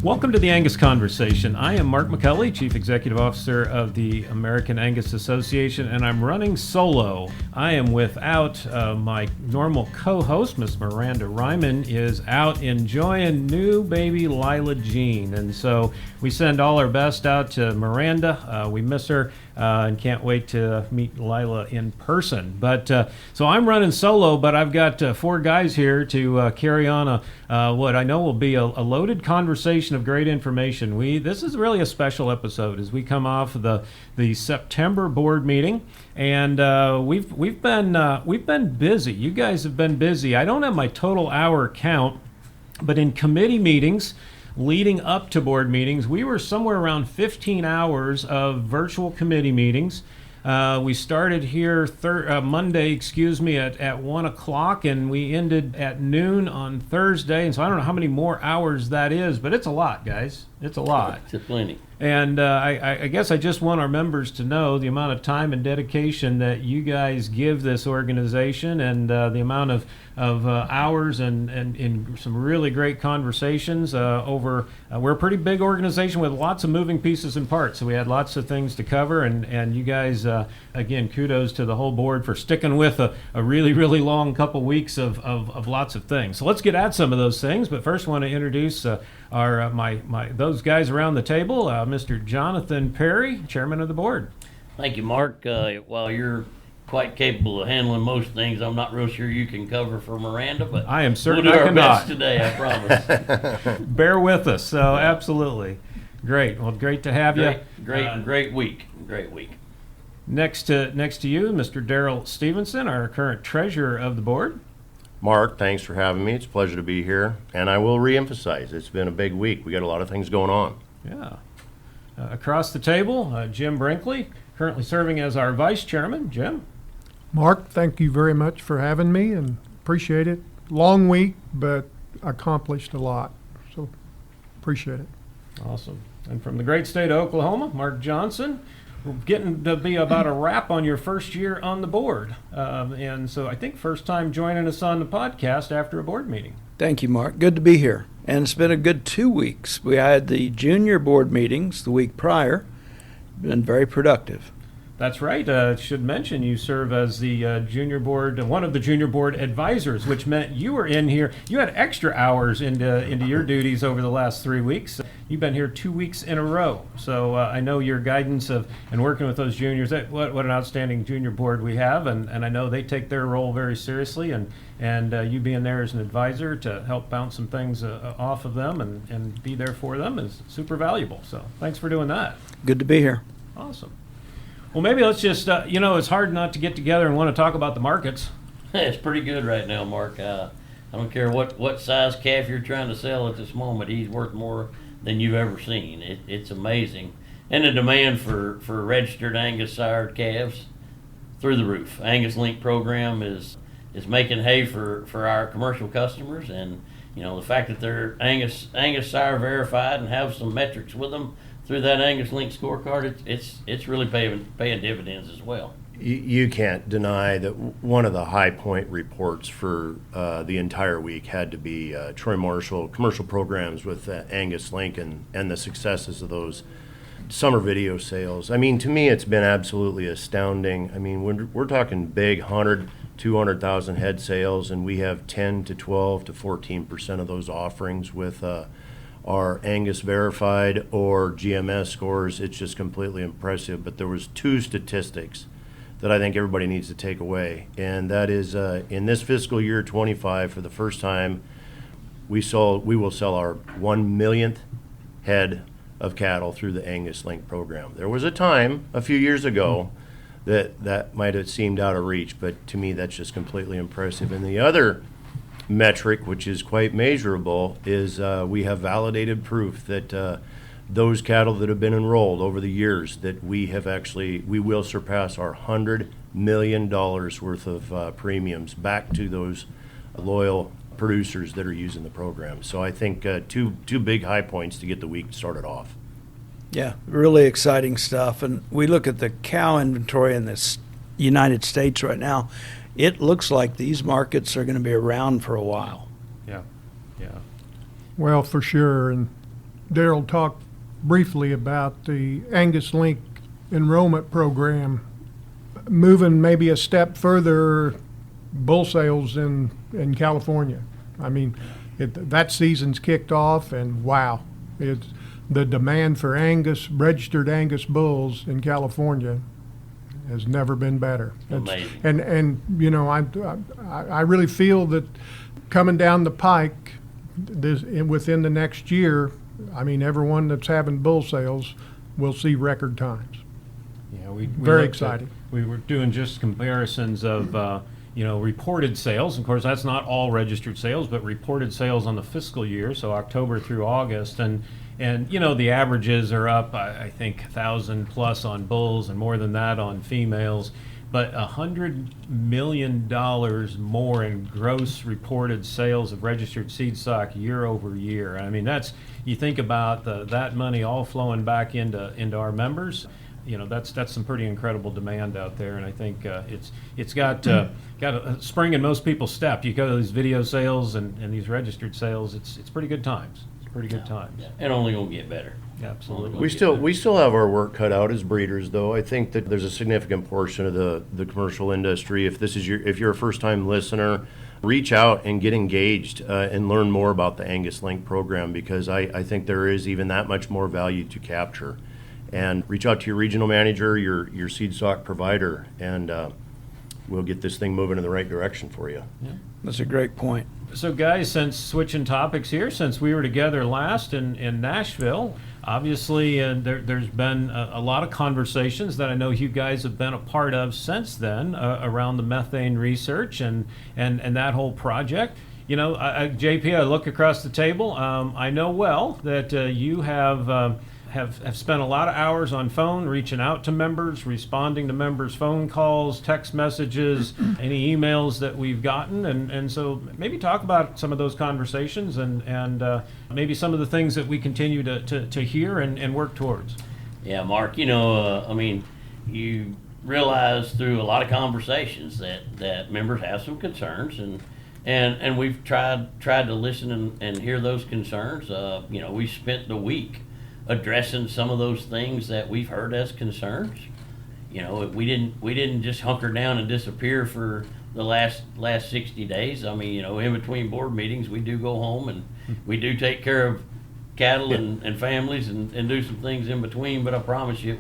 Welcome to the Angus Conversation. I am Mark McCully, Chief Executive Officer of the American Angus Association, and I'm running solo. I am without my normal co-host, Miss Miranda Ryman, is out enjoying new baby Lila Jean. And so we send all our best out to Miranda. We miss her and can't wait to meet Lila in person. But so I'm running solo, but I've got four guys here to carry on what I know will be a loaded conversation of great information. This is really a special episode as we come off the September board meeting, and we've been busy. You guys have been busy. I don't have my total hour count, but in committee meetings leading up to board meetings, we were somewhere around 15 hours of virtual committee meetings. We started here Monday, at 1 o'clock, and we ended at noon on Thursday. And so I don't know how many more hours that is, but it's a lot, guys. It's a lot. It's plenty. And I guess I just want our members to know the amount of time and dedication that you guys give this organization, and the amount of hours and in some really great conversations over. We're a pretty big organization with lots of moving pieces and parts, so we had lots of things to cover. And you guys, again, kudos to the whole board for sticking with a really, really long couple weeks of lots of things. So let's get at some of those things. But first, I want to introduce those guys around the table. Mr. Jonathan Perry, Chairman of the Board. Thank you, Mark. While you're quite capable of handling most things, I'm not real sure you can cover for Miranda, but I am certain we'll do I our cannot. best today, I promise. Bear with us. So absolutely. Great. Well, great to have you. Great week. Next to you, Mr. Darrell Stevenson, our current treasurer of the board. Mark, thanks for having me. It's a pleasure to be here. And I will reemphasize, it's been a big week. We got a lot of things going on. Yeah. Across the table, Jim Brinkley, currently serving as our vice chairman. Jim? Mark, thank you very much for having me, and appreciate it. Long week, but accomplished a lot, so appreciate it. Awesome. And from the great state of Oklahoma, Mark Johnson. We're getting to be about a wrap on your first year on the board. And so I think first time joining us on the podcast after a board meeting. Thank you, Mark. Good to be here. And it's been a good 2 weeks. We had the junior board meetings the week prior. Been very productive. That's right. Should mention you serve as the junior board, one of the junior board advisors, which meant you were in here. You had extra hours into your duties over the last 3 weeks. You've been here 2 weeks in a row. So I know your guidance and working with those juniors. What an outstanding junior board we have, and I know they take their role very seriously. And you being there as an advisor to help bounce some things off of them and be there for them is super valuable. So thanks for doing that. Good to be here. Awesome. Well, maybe let's just, it's hard not to get together and want to talk about the markets. It's pretty good right now, Mark. I don't care what size calf you're trying to sell at this moment. He's worth more than you've ever seen. It's amazing. And the demand for registered Angus sired calves through the roof. Angus Link program is making hay for our commercial customers, and the fact that they're Angus sire verified and have some metrics with them through that Angus Link scorecard, it's really paying dividends as well. You can't deny that one of the high point reports for the entire week had to be Troy Marshall commercial programs with Angus Link and the successes of those summer video sales. I mean, to me, it's been absolutely astounding. I mean, we're talking big 100, 200,000 head sales, and we have 10 to 12 to 14% of those offerings with our Angus verified or GMS scores. It's just completely impressive. But there was two statistics that I think everybody needs to take away, and that is in this fiscal year 25, for the first time, we will sell our 1 millionth head of cattle through the Angus Link program. There was a time a few years ago that might have seemed out of reach, but to me that's just completely impressive. And the other metric, which is quite measurable, is we have validated proof that those cattle that have been enrolled over the years, that we will surpass our $100 million worth of premiums back to those loyal producers that are using the program. So I think two big high points to get the week started off. Yeah, really exciting stuff. And we look at the cow inventory in the United States right now. It looks like these markets are going to be around for a while. Yeah. Well, for sure. And Daryl talk briefly about the Angus Link enrollment program, moving maybe a step further bull sales in California. I mean, that season's kicked off, and wow, it's the demand for registered Angus bulls in California has never been better. Amazing. And you know, I really feel that coming down the pike, within the next year, I mean, everyone that's having bull sales will see record times. Yeah, we Very looked at- exciting. We were doing just comparisons of reported sales. Of course, that's not all registered sales, but reported sales on the fiscal year, so October through August, and the averages are up, I think, 1,000 plus on bulls and more than that on females, but $100 million more in gross reported sales of registered seed stock year over year. I mean, you think about that money all flowing back into our members. That's some pretty incredible demand out there, and I think it's got a spring in most people's step. You go to these video sales and these registered sales, it's pretty good times. It's pretty good times. Yeah. And only gonna get better. Absolutely. We still have our work cut out as breeders, though. I think that there's a significant portion of the commercial industry. If you're a first-time listener, reach out and get engaged and learn more about the Angus Link program, because I think there is even that much more value to capture. And reach out to your regional manager, your seed stock provider, and we'll get this thing moving in the right direction for you. Yeah. That's a great point. So guys, since switching topics here, since we were together last in Nashville, obviously there's been a lot of conversations that I know you guys have been a part of since then around the methane research and that whole project. JP, I look across the table. I know well that you have spent a lot of hours on phone reaching out to members, responding to members' phone calls, text messages, any emails that we've gotten, and so maybe talk about some of those conversations and maybe some of the things that we continue to hear and work towards. Yeah, Mark, you realize through a lot of conversations that members have some concerns, and we've tried to listen and hear those concerns. We spent the week addressing some of those things that we've heard as concerns. We didn't just hunker down and disappear for the last 60 days. I mean, in between board meetings, we do go home and we do take care of cattle and families and do some things in between. But I promise you,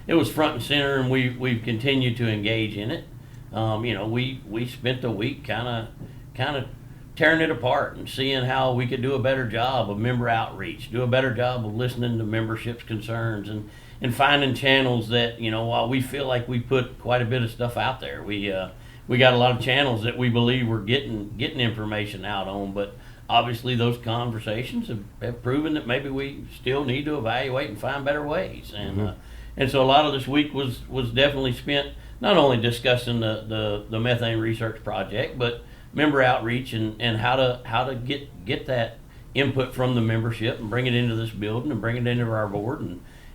it was front and center, and we've continued to engage in it. We spent the week kind of tearing it apart and seeing how we could do a better job of member outreach, do a better job of listening to membership's concerns, and finding channels that, while we feel like we put quite a bit of stuff out there, we got a lot of channels that we believe we're getting information out on, but obviously those conversations have proven that maybe we still need to evaluate and find better ways. And so a lot of this week was definitely spent not only discussing the methane research project, but member outreach and how to get that input from the membership and bring it into this building and bring it into our board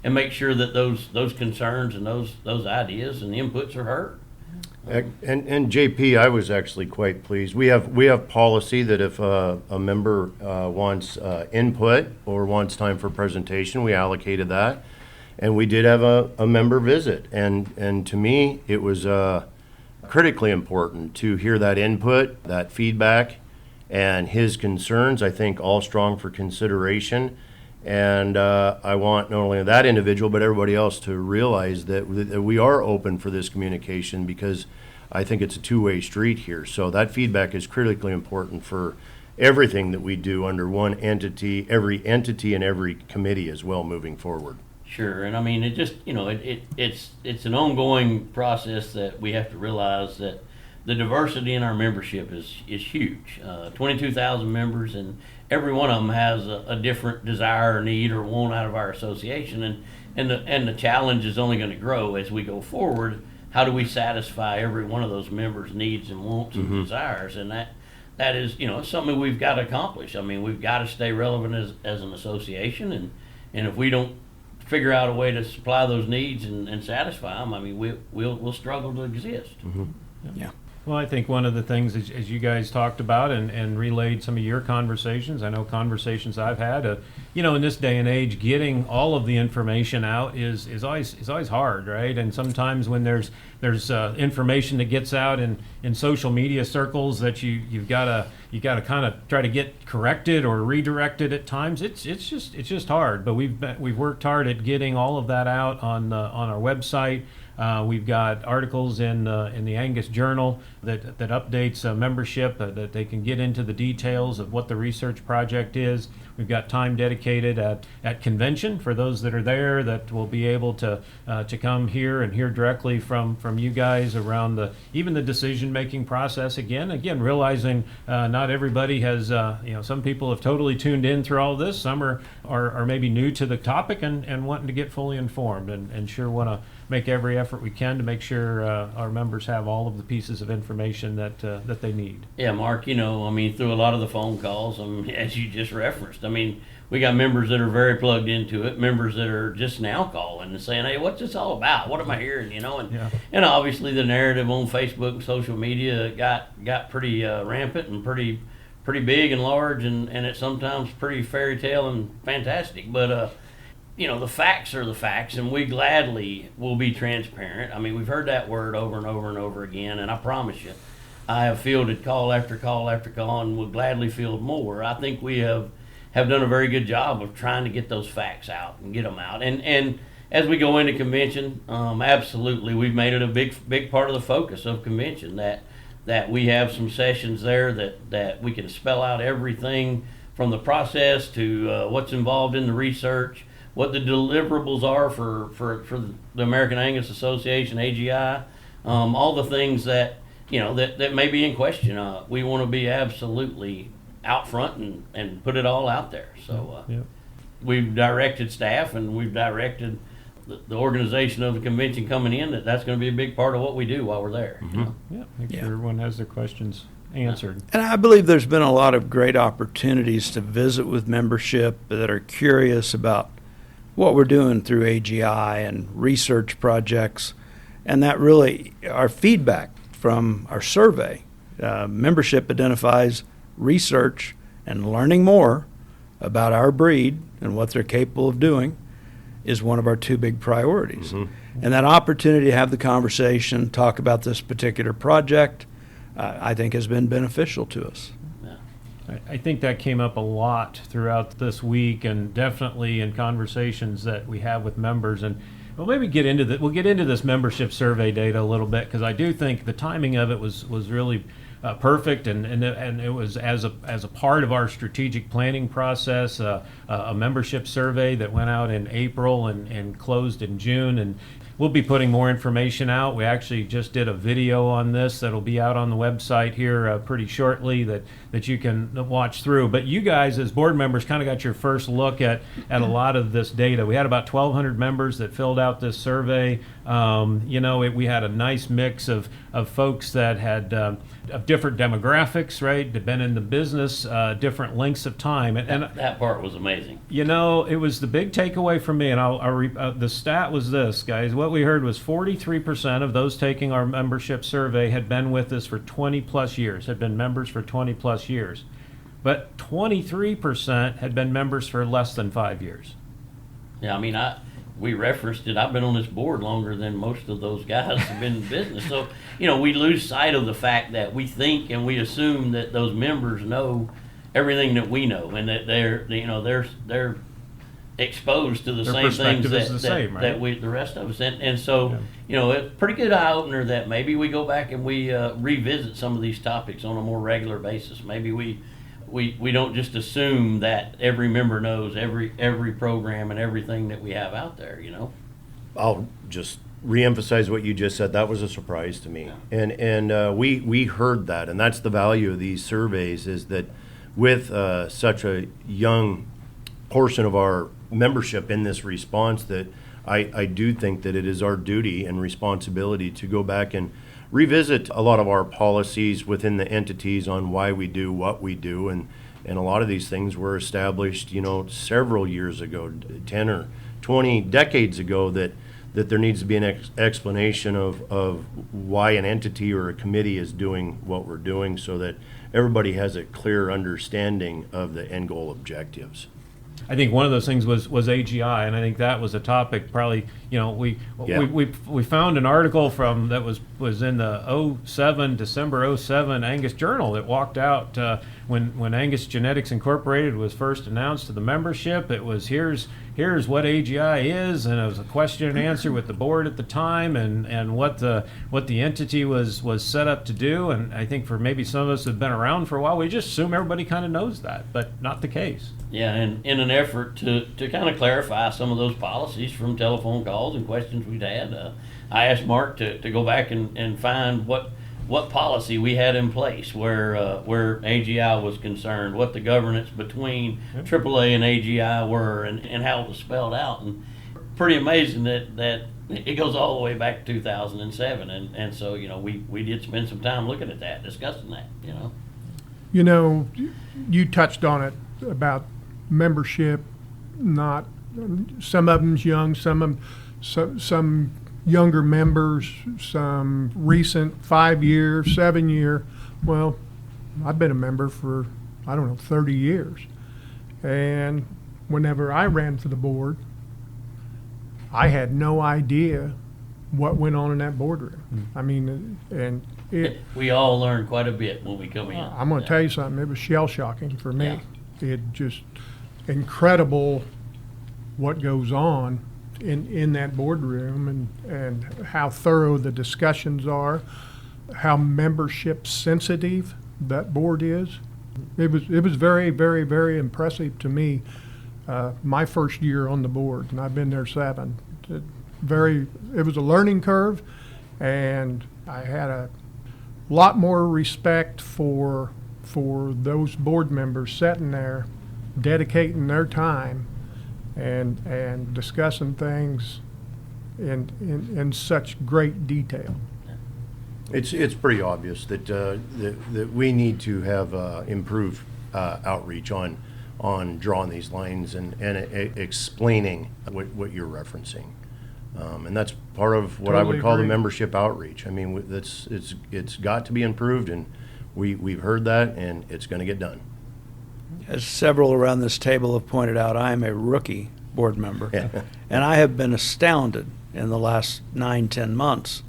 and make sure that those concerns and those ideas and inputs are heard. And JP, I was actually quite pleased. We have policy that if a member wants input or wants time for presentation, we allocated that, and we did have a member visit, and to me it was critically important to hear that input, that feedback, and his concerns. I think all strong for consideration, and I want not only that individual but everybody else to realize that we are open for this communication, because I think it's a two-way street here. So that feedback is critically important for everything that we do under one entity, every entity and every committee as well moving forward. Sure, and I mean, it just, it's an ongoing process that we have to realize that the diversity in our membership is huge. 22,000 members, and every one of them has a different desire or need or want out of our association, and the challenge is only going to grow as we go forward. How do we satisfy every one of those members' needs and wants and desires? And that is, it's something we've got to accomplish. I mean, we've got to stay relevant as an association, and if we don't figure out a way to supply those needs and satisfy them, I mean, we'll struggle to exist. Yeah. Well, I think one of the things, as you guys talked about and relayed some of your conversations, I know conversations I've had, in this day and age, getting all of the information out is always hard, right? And sometimes when there's information that gets out in social media circles that you've got to kind of try to get corrected or redirected at times. It's just hard. But we've worked hard at getting all of that out on our website. We've got articles in the Angus Journal that updates membership, that they can get into the details of what the research project is. We've got time dedicated at convention for those that are there that will be able to come here and hear directly from you guys around even the decision-making process. Again, realizing not everybody has, some people have totally tuned in through all this. Some are maybe new to the topic and wanting to get fully informed and sure want to make every effort we can to make sure our members have all of the pieces of information that they need. Yeah, Mark, through a lot of the phone calls, as you just referenced, we got members that are very plugged into it, members that are just now calling and saying, hey, what's this all about? What am I hearing? And obviously the narrative on Facebook and social media got pretty rampant and pretty big and large and it's sometimes pretty fairy tale and fantastic. But, the facts are the facts, and we gladly will be transparent. We've heard that word over and over and over again, and I promise you, I have fielded call after call after call and will gladly field more. I think we have done a very good job of trying to get those facts out and get them out. And as we go into convention, absolutely, we've made it a big part of the focus of convention that we have some sessions there that we can spell out everything from the process to what's involved in the research, what the deliverables are for the American Angus Association, AGI, all the things that may be in question. We want to be absolutely out front and put it all out there. So we've directed staff and we've directed the organization of the convention coming in that's going to be a big part of what we do while we're there. Make sure everyone has their questions answered. And I believe there's been a lot of great opportunities to visit with membership that are curious about what we're doing through AGI and research projects, and that really our feedback from our survey. Membership identifies research and learning more about our breed and what they're capable of doing is one of our two big priorities. And that opportunity to have the conversation, talk about this particular project, I think has been beneficial to us. I think that came up a lot throughout this week, and definitely in conversations that we have with members. And we'll maybe get into we'll get into this membership survey data a little bit, because I do think the timing of it was really perfect, and it was as a part of our strategic planning process, a membership survey that went out in April and closed in June, and we'll be putting more information out. We actually just did a video on this that'll be out on the website here pretty shortly that you can watch through. But you guys as board members kind of got your first look at a lot of this data. We had about 1,200 members that filled out this survey. We had a nice mix of folks that had of different demographics, right? They've been in the business different lengths of time, and that part was amazing. It was the big takeaway for me, and the stat was this, guys. What we heard was 43% of those taking our membership survey had been with us for 20 plus years, had been members for 20 plus years, but 23% had been members for less than 5 years. Yeah, we referenced it. I've been on this board longer than most of those guys have been in business. So, we lose sight of the fact that we think and we assume that those members know everything that we know, and that they're exposed to the Their same things right? that the rest of us. And so, it's a pretty good eye opener that maybe we go back and we revisit some of these topics on a more regular basis. Maybe we don't just assume that every member knows every program and everything that we have out there, I'll just reemphasize what you just said. That was a surprise to me. Yeah. And we heard that, and that's the value of these surveys, is that with such a young portion of our membership in this response, that I do think that it is our duty and responsibility to go back and revisit a lot of our policies within the entities on why we do what we do, and a lot of these things were established, several years ago, 10 or 20 decades ago, that that there needs to be an explanation of why an entity or a committee is doing what we're doing, so that everybody has a clear understanding of the end goal objectives. I think one of those things was AGI, and I think that was a topic. Probably, we found an article from that was in the December 07 Angus Journal that walked out when Angus Genetics Incorporated was first announced to the membership. It was here's what AGI is, and it was a question and answer with the board at the time, and what the entity was set up to do. And I think for maybe some of us who've been around for a while, we just assume everybody kind of knows that, but not the case. Yeah, and in an effort to kind of clarify some of those policies from telephone calls and questions we'd had, I asked Mark to go back and find what policy we had in place where AGI was concerned, what the governance between AAA and AGI were, and how it was spelled out. And pretty amazing that it goes all the way back to 2007. And so, we did spend some time looking at that, discussing that, You touched on it about membership, not some of them's young, some younger members, some recent 5-year, 7-year. Well, I've been a member for 30 years, and whenever I ran for the board, I had no idea what went on in that boardroom. I mean, and we all learned quite a bit when we come in. I'm going to tell you something. It was shell shocking for me. Yeah. It just incredible what goes on in that boardroom, and how thorough the discussions are, how membership sensitive that board is. It was very, very, very impressive to me. My first year on the board, and I've been there 7. It was a learning curve, and I had a lot more respect for those board members sitting there, dedicating their time and discussing things in such great detail. It's pretty obvious that we need to have improved outreach on drawing these lines and explaining what you're referencing, and that's part of what I would call the membership outreach. I mean, it's got to be improved, and we've heard that, and it's going to get done. As several around this table have pointed out, I am a rookie board member, and I have been astounded in the last 9-10 months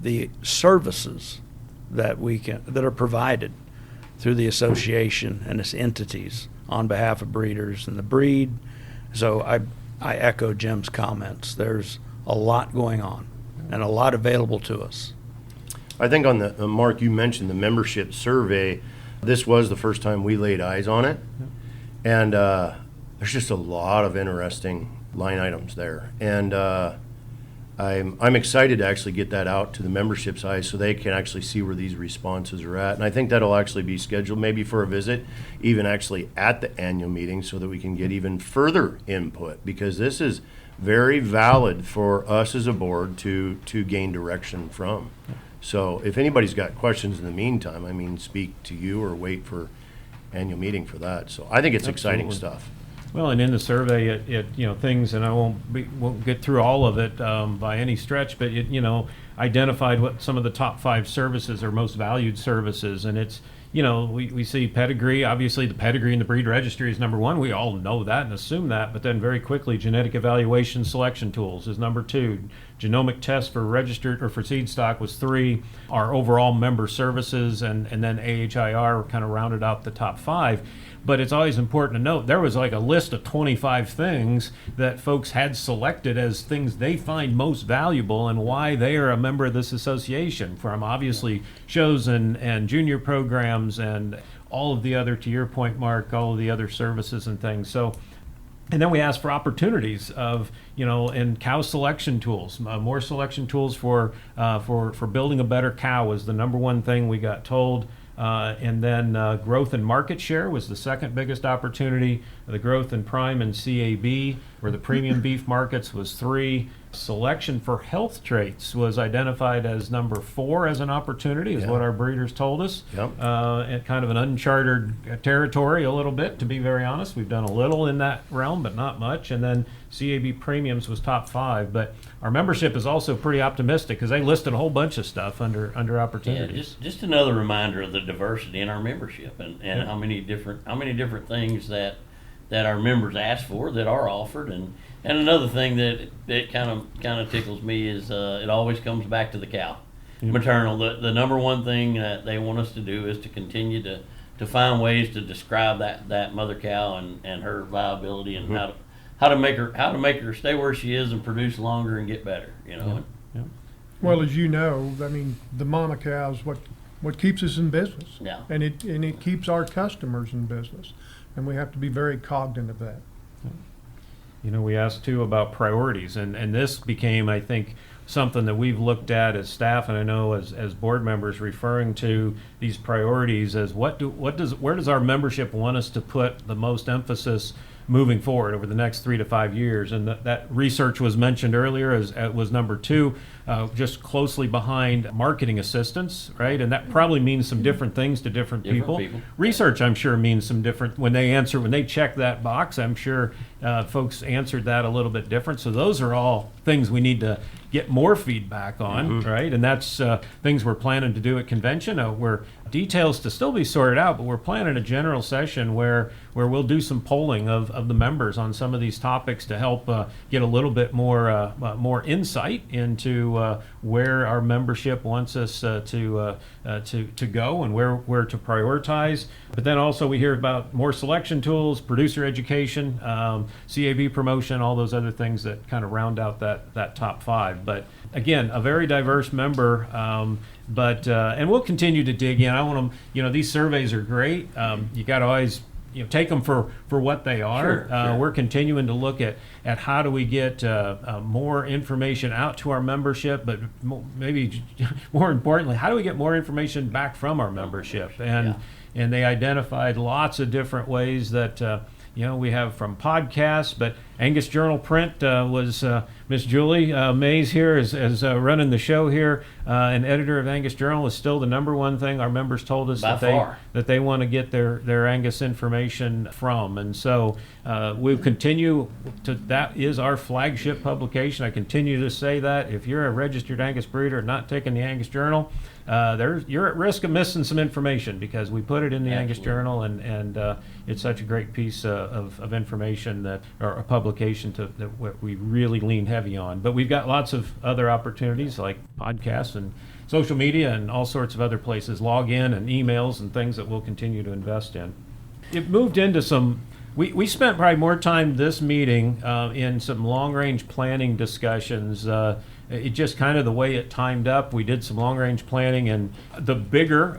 the services that are provided through the association and its entities on behalf of breeders and the breed. So I echo Jim's comments. There's a lot going on and a lot available to us. I think on the Mark, you mentioned the membership survey. This was the first time we laid eyes on it, and there's just a lot of interesting line items there, and I'm excited to actually get that out to the membership side so they can actually see where these responses are at. And I think that'll actually be scheduled maybe for a visit, even actually at the annual meeting, so that we can get even further input, because this is very valid for us as a board to gain direction from. So if anybody's got questions in the meantime, I mean, speak to you or wait for annual meeting for that. So I think it's exciting stuff. Well, and in the survey, it things, and I won't get through all of it by any stretch, but it identified what some of the top 5 services are most valued services, and it's we see pedigree. Obviously, the pedigree in the breed registry is number 1. We all know that and assume that, but then very quickly, genetic evaluation selection tools is number 2. Genomic tests for registered or for seed stock was 3. Our overall member services and then AHIR kind of rounded out the top 5. But it's always important to note there was like a list of 25 things that folks had selected as things they find most valuable and why they are a member of this association, from obviously shows and junior programs and all of the other, to your point, Mark, all of the other services and things. So, and then we asked for opportunities of, and cow selection tools, more selection tools for building a better cow was the number 1 thing we got told. And then growth in market share was the second biggest opportunity. The growth in prime and CAB where the premium beef markets was 3. Selection for health traits was identified as number 4 as an opportunity, is what our breeders told us. Yep. At kind of an uncharted territory a little bit, to be very honest. We've done a little in that realm, but not much. And then CAB premiums was top 5. But our membership is also pretty optimistic because they listed a whole bunch of stuff under opportunities. Just another reminder of the diversity in our membership and how many different things that our members ask for that are offered. And another thing that kind of tickles me is it always comes back to the cow. Maternal. The number one thing that they want us to do is to continue to find ways to describe that mother cow and her viability and how to make her stay where she is and produce longer and get better. Well, as you know, I mean, the mama cow is what keeps us in business. Yeah. And it keeps our customers in business, and we have to be very cognizant of that. We asked too about priorities, and this became, I think, something that we've looked at as staff, and I know as board members, referring to these priorities as where does our membership want us to put the most emphasis moving forward over the next 3 to 5 years. And that research was mentioned earlier as was number 2, just closely behind marketing assistance, right? And that probably means some different things to different people. Research, I'm sure, means some different, when they check that box, I'm sure folks answered that a little bit different. So those are all things we need to get more feedback on, right? And that's things we're planning to do at convention. We're details to still be sorted out, but we're planning a general session where we'll do some polling of the members on some of these topics to help get a little bit more insight into where our membership wants us to go and where to prioritize. But then also we hear about more selection tools, producer education, CAB promotion, all those other things that kind of round out that top 5. But again, a very diverse member. But and we'll continue to dig in. I want them. These surveys are great. You got to always take them for what they are. Sure. We're continuing to look at how do we get more information out to our membership, but maybe more importantly, how do we get more information back from our membership? And they identified lots of different ways that. We have from podcasts, but Angus Journal Print was Miss Julie Mays here as running the show here, and editor of Angus Journal is still the number one thing our members told us that they want to get their Angus information from. And so we'll continue to, that is our flagship publication. I continue to say that if you're a registered Angus breeder not taking the Angus Journal, you're at risk of missing some information because we put it in the Angus Journal, and it's such a great piece of information or a publication that we really lean heavy on. But we've got lots of other opportunities like podcasts and social media and all sorts of other places, login and emails and things that we'll continue to invest in. It moved into some. We spent probably more time this meeting in some long-range planning discussions. It just kind of the way it timed up. We did some long-range planning and the bigger,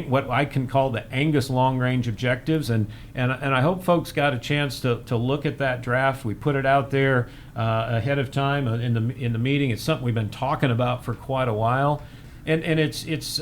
what I can call the Angus long-range objectives, and I hope folks got a chance to look at that draft. We put it out there ahead of time in the meeting. It's something we've been talking about for quite a while. And it's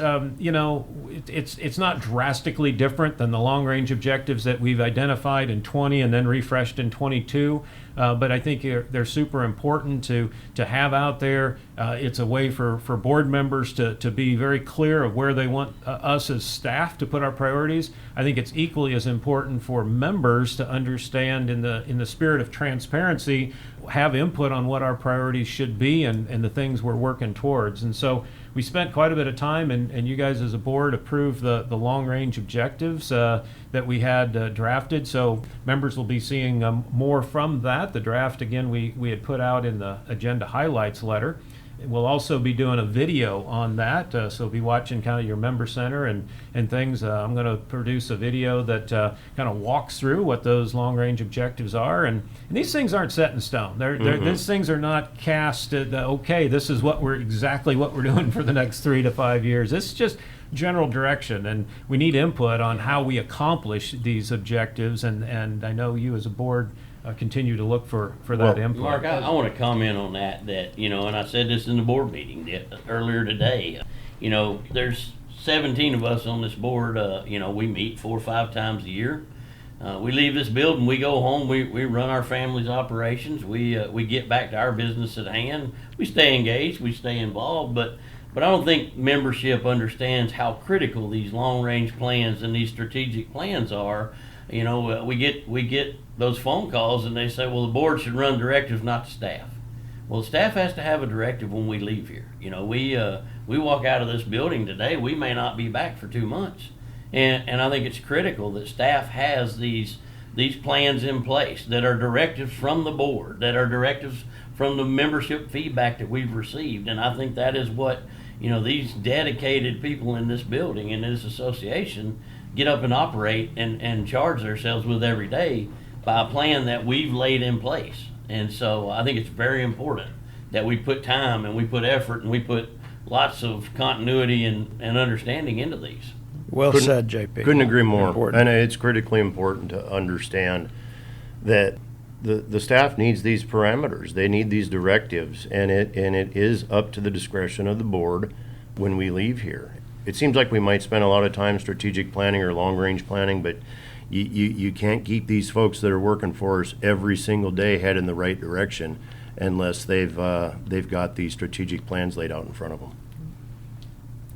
not drastically different than the long range objectives that we've identified in 20 and then refreshed in 22. But I think they're super important to have out there. It's a way for board members to be very clear of where they want us as staff to put our priorities. I think it's equally as important for members to understand in the spirit of transparency, have input on what our priorities should be and the things we're working towards. And so we spent quite a bit of time, and you guys as a board approved the long-range objectives that we had drafted. So members will be seeing more from that. The draft, again, we had put out in the agenda highlights letter. We'll also be doing a video on that, so be watching kind of your member center and things. I'm going to produce a video that kind of walks through what those long-range objectives are, and these things aren't set in stone. These things are not cast at, okay, this is exactly what we're doing for the next 3 to 5 years. This is just general direction, and we need input on how we accomplish these objectives, and I know you as a board continue to look for that input. Mark, I want to comment on that, and I said this in the board meeting earlier today. There's 17 of us on this board. We meet 4 or 5 times a year. we leave this building, we go home, we run our family's operations, we get back to our business at hand. We stay engaged, we stay involved, but I don't think membership understands how critical these long-range plans and these strategic plans are. You know, we get those phone calls and they say, well, the board should run directives, not the staff. Well, the staff has to have a directive when we leave here. You know, we walk out of this building today, we may not be back for 2 months. And I think it's critical that staff has these plans in place that are directives from the board, that are directives from the membership feedback that we've received. And I think that is what, you know, these dedicated people in this building, in this association, get up and operate and charge themselves with every day by a plan that we've laid in place. And so I think it's very important that we put time and we put effort and we put lots of continuity and understanding into these. Well said, JP. Couldn't agree more. Important. And it's critically important to understand that the staff needs these parameters. They need these directives, and it is up to the discretion of the board when we leave here. It seems like we might spend a lot of time strategic planning or long-range planning, but you can't keep these folks that are working for us every single day head in the right direction unless they've got these strategic plans laid out in front of them.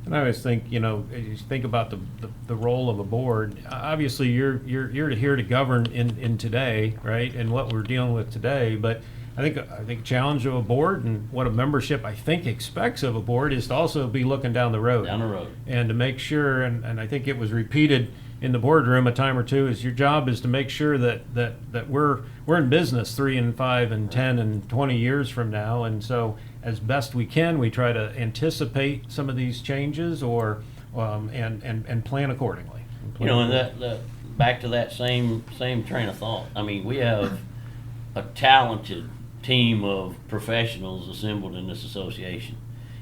And I always think, you know, as you think about the role of a board, obviously you're here to govern in today, right, and what we're dealing with today. But I think challenge of a board and what a membership I think expects of a board is to also be looking down the road. And to make sure, and I think it was repeated in the boardroom a time or two, is your job is to make sure that we're in business 3 and 5 and 10 and 20 years from now. And so as best we can, we try to anticipate some of these changes or and plan accordingly. You know, and that back to that same train of thought. I mean, we have a talented team of professionals assembled in this association,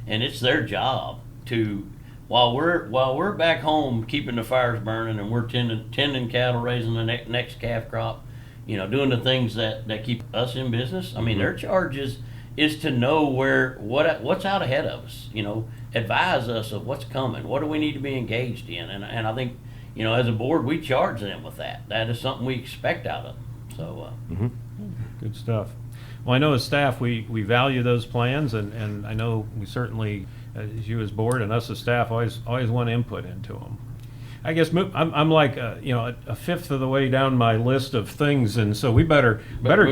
and it's their job to, while we're back home keeping the fires burning and we're tending cattle, raising the next calf crop, you know, doing the things that keep us in business. I mean, their charge is to know what's out ahead of us, you know, advise us of what's coming, what do we need to be engaged in, and I think, you know, as a board, we charge them with that. That is something we expect out of them. So Good stuff. Well, I know as staff we value those plans, and I know we certainly, as you as board and us as staff, always want input into them. I guess I'm like a fifth of the way down my list of things, and so we better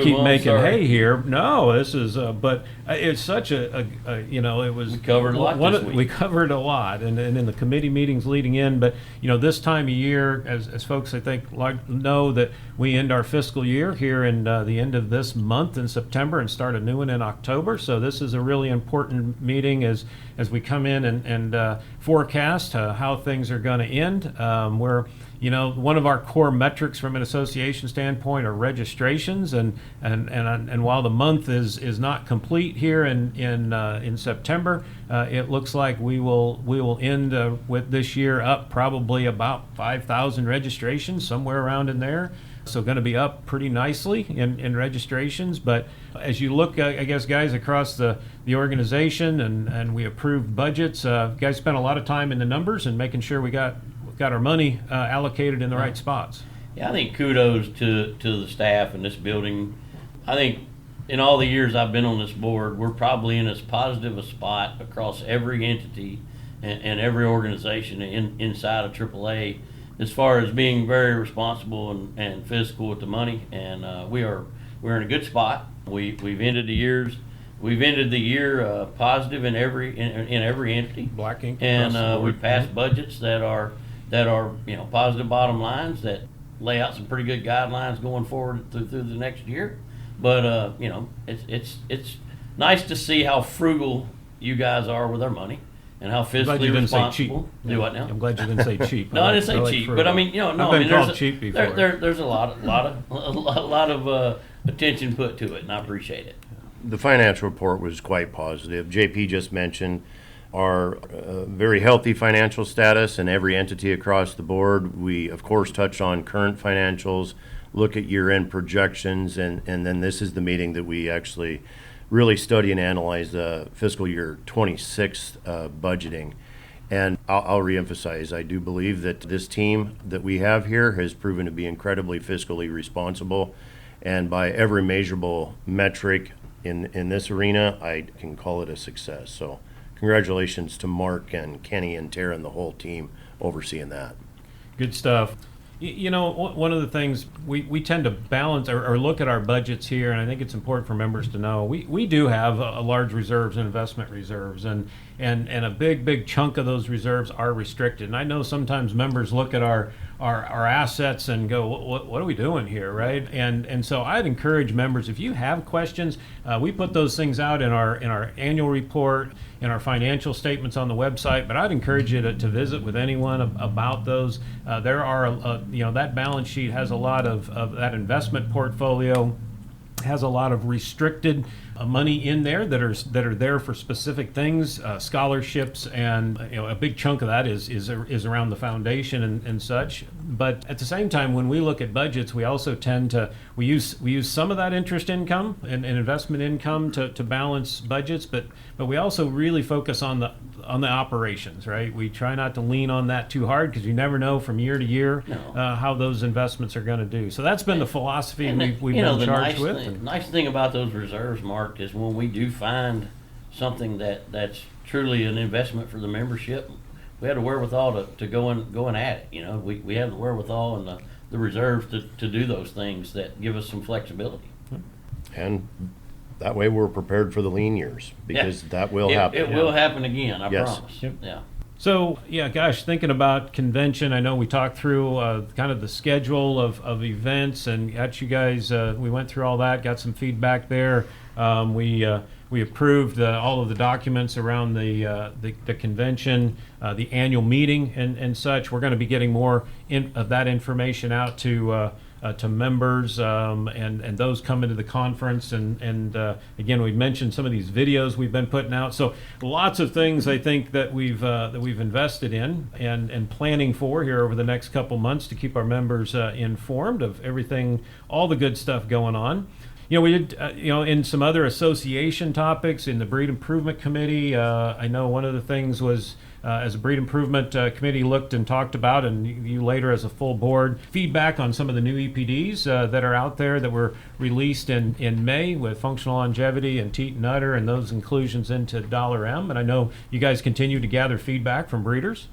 keep making hay here. No, this is but it's such a it was we covered a lot this week. We covered a lot, and in the committee meetings leading in. But you know, this time of year, as folks I think know that we end our fiscal year here in the end of this month in September and start a new one in October. So this is a really important meeting as we come in and forecast how things are going to end. Where, you know, one of our core metrics from an association standpoint are registrations, and while the month is not complete here in September, it looks like we will end with this year up probably about 5,000 registrations, somewhere around in there. So going to be up pretty nicely in registrations. But as you look, I guess, guys, across the organization and we approved budgets, guys spent a lot of time in the numbers and making sure we got our money allocated in the right spots. Yeah, I think kudos to the staff in this building. I think in all the years I've been on this board, we're probably in as positive a spot across every entity and every organization inside of AAA as far as being very responsible and fiscal with the money. And we're in a good spot. We've ended the year positive in every entity. Black ink. And we've passed budgets that are positive bottom lines that lay out some pretty good guidelines going forward through the next year. But it's nice to see how frugal you guys are with our money and how fiscally responsible. Do what now? I'm glad you didn't say cheap. No, I didn't say cheap, but I mean, I've been called cheap before. There's a lot of attention put to it, and I appreciate it. The financial report was quite positive. JP just mentioned our very healthy financial status in every entity across the board. We, of course, touch on current financials, look at year-end projections, and then this is the meeting that we actually really study and analyze the fiscal year 26 budgeting. And I'll reemphasize, I do believe that this team that we have here has proven to be incredibly fiscally responsible. And by every measurable metric in this arena, I can call it a success. So congratulations to Mark and Kenny and Tara and the whole team overseeing that. Good stuff. You know, one of the things we tend to balance or look at our budgets here, and I think it's important for members to know, we do have a large reserves and investment reserves, and a big chunk of those reserves are restricted. And I know sometimes members look at our assets and go, what are we doing here, right? And so I'd encourage members, if you have questions, we put those things out in our annual report, in our financial statements on the website, but I'd encourage you to visit with anyone about those. There are, that balance sheet has a lot of that investment portfolio has a lot of restricted money in there that are there for specific things, scholarships, and a big chunk of that is around the foundation and such. But at the same time, when we look at budgets, we also tend to we use some of that interest income and investment income to balance budgets, but we also really focus on the operations, right? We try not to lean on that too hard because you never know from year to year how those investments are going to do. So that's been the philosophy we've been charged with. The nice thing about those reserves, Mark, is when we do find something that's truly an investment for the membership, we have the wherewithal to go and at it. We have the wherewithal and the reserves to do those things that give us some flexibility. And that way we're prepared for the lean years, because that will happen. It will happen again, I promise. Yep. Yeah. So, thinking about convention, I know we talked through kind of the schedule of events, and got you guys, we went through all that, got some feedback there. We approved all of the documents around the convention, the annual meeting and such. We're going to be getting more of that information out to members and those come into the conference. And again, we've mentioned some of these videos we've been putting out. So lots of things I think that we've invested in and planning for here over the next couple months to keep our members informed of everything, all the good stuff going on. We did, in some other association topics in the Breed Improvement Committee, I know one of the things was, as a Breed Improvement Committee looked and talked about, and you later as a full board, feedback on some of the new EPDs that are out there that were released in May with functional longevity and teat and udder and those inclusions into $M. And I know you guys continue to gather feedback from breeders.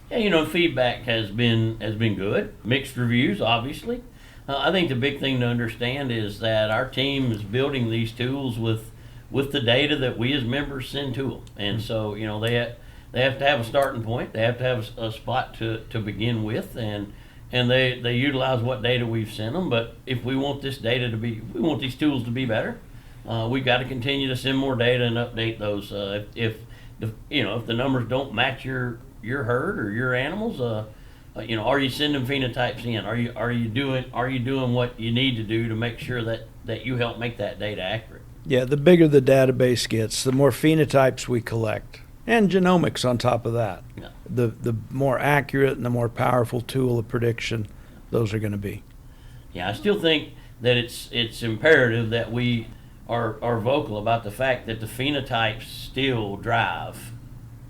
Yeah, feedback has been good. Mixed reviews, obviously. I think the big thing to understand is that our team is building these tools with the data that we as members send to them. And so, they have to have a starting point. They have to have a spot to begin with, and they utilize what data we've sent them. But if we want this data we want these tools to be better, we've got to continue to send more data and update those. If the numbers don't match your herd or your animals, are you sending phenotypes in? Are you doing what you need to do to make sure that you help make that data accurate? Yeah, the bigger the database gets, the more phenotypes we collect, and genomics on top of that. Yeah. The more accurate and the more powerful tool of prediction those are going to be. Yeah, I still think that it's imperative that we are vocal about the fact that the phenotypes still drive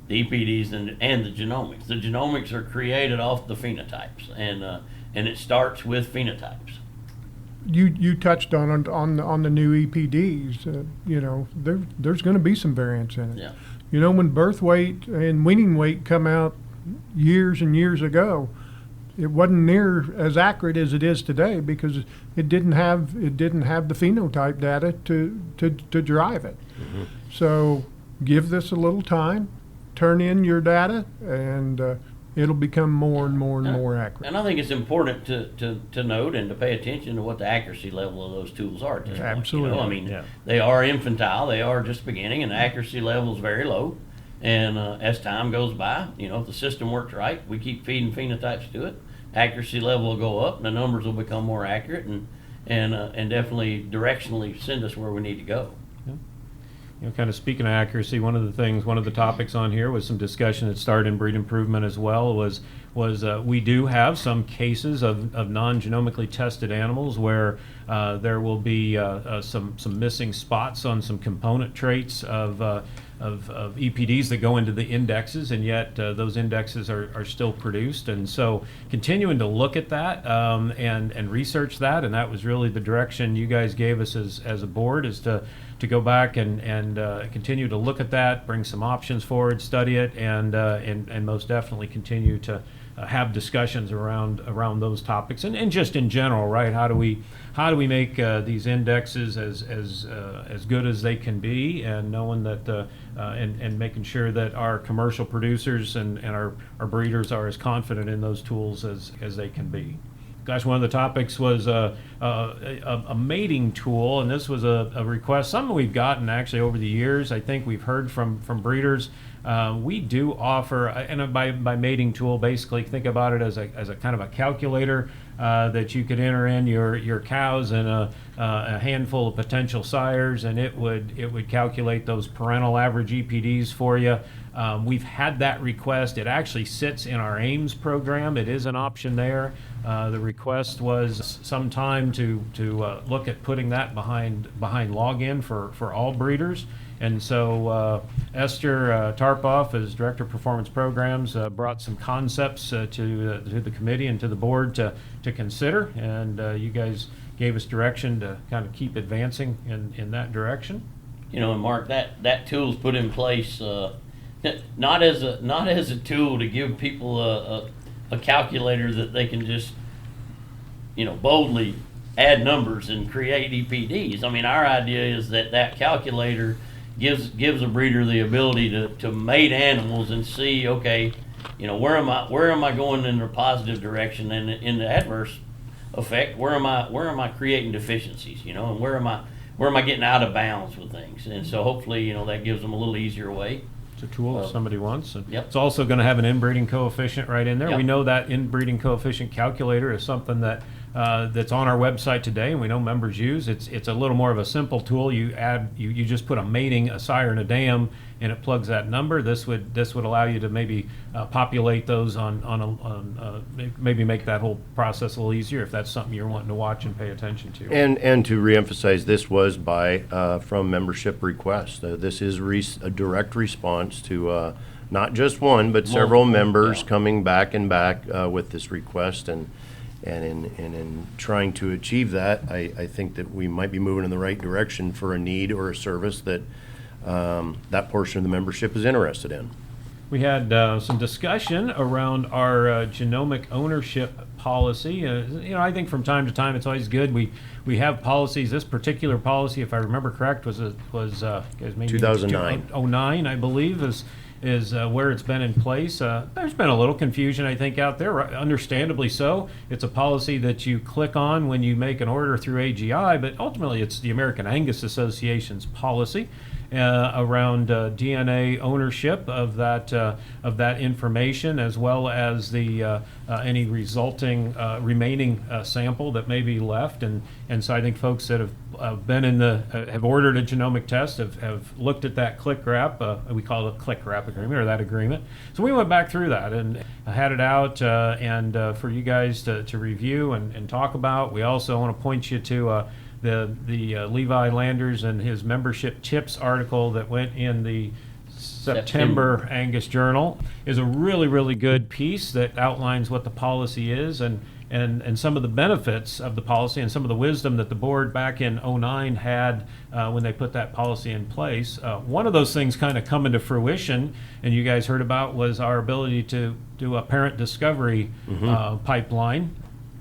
the EPDs and the genomics. The genomics are created off the phenotypes, and it starts with phenotypes. You touched on the new EPDs. There's going to be some variance in it. Yeah. When birth weight and weaning weight come out years and years ago, it wasn't near as accurate as it is today because it didn't have the phenotype data to drive it. Mm-hmm. So give this a little time. Turn in your data, and it'll become more and more accurate. And I think it's important to note and to pay attention to what the accuracy level of those tools are at this point. Absolutely. They are infantile, they are just beginning, and the accuracy level is very low. And as time goes by, if the system works right, we keep feeding phenotypes to it, accuracy level will go up, and the numbers will become more accurate and definitely directionally send us where we need to go. Kind of speaking of accuracy, one of the topics on here was some discussion that started in breed improvement as well, was we do have some cases of non-genomically tested animals where there will be some missing spots on some component traits of of EPDs that go into the indexes, and yet those indexes are still produced. And so continuing to look at that and research that, and that was really the direction you guys gave us as a board, is to go back and continue to look at that, bring some options forward, study it, and most definitely continue to have discussions around those topics, and just in general, right? How do we make these indexes as good as they can be, and knowing that and making sure that our commercial producers and our breeders are as confident in those tools as they can be. Gosh, one of the topics was a mating tool, and this was a request, something we've gotten actually over the years. I think we've heard from breeders. We do offer, and by mating tool, basically think about it as a kind of a calculator that you could enter in your cows and a handful of potential sires, and it would calculate those parental average EPDs for you. We've had that request. It actually sits in our AIMS program. It is an option there. The request was some time to look at putting that behind login for all breeders. And so Esther Tarpoff, as Director of Performance Programs, brought some concepts to the committee and to the board to consider, and you guys gave us direction to kind of keep advancing in that direction. You know, and Mark, that tool's put in place not as a tool to give people a calculator that they can just, boldly add numbers and create EPDs. I mean, our idea is that calculator gives a breeder the ability to mate animals and see, okay, where am I going in the positive direction, and in the adverse effect, where am I creating deficiencies, and where am I getting out of bounds with things. And so hopefully, that gives them a little easier way. It's a tool if somebody wants. And yep. It's also going to have an inbreeding coefficient right in there. Yep. We know that inbreeding coefficient calculator is something that's on our website today, and we know members use. It's a little more of a simple tool. You just put a sire and a dam, and it plugs that number. This would allow you to maybe populate those maybe make that whole process a little easier if that's something you're wanting to watch and pay attention to. And to reemphasize, this was from membership request. This is a direct response to not just one, but several members coming back with this request, and in trying to achieve that, I think that we might be moving in the right direction for a need or a service that that portion of the membership is interested in. We had some discussion around our genomic ownership policy. I think from time to time it's always good. We have policies. This particular policy, if I remember correct, was maybe 2009. 2009, I believe, is where it's been in place. There's been a little confusion, I think, out there, understandably so. It's a policy that you click on when you make an order through AGI, but ultimately it's the American Angus Association's policy around DNA ownership of that information, as well as the any resulting remaining sample that may be left. And so I think folks that have been have ordered a genomic test have looked at that click wrap. We call it a click wrap agreement, or that agreement. So we went back through that and had it out and for you guys to review and talk about. We also want to point you to the Levi Landers and his membership tips article that went in the September Angus Journal. Is a really, really good piece that outlines what the policy is and some of the benefits of the policy and some of the wisdom that the board back in 2009 had when they put that policy in place. One of those things kind of come into fruition, and you guys heard about, was our ability to do a parent discovery pipeline.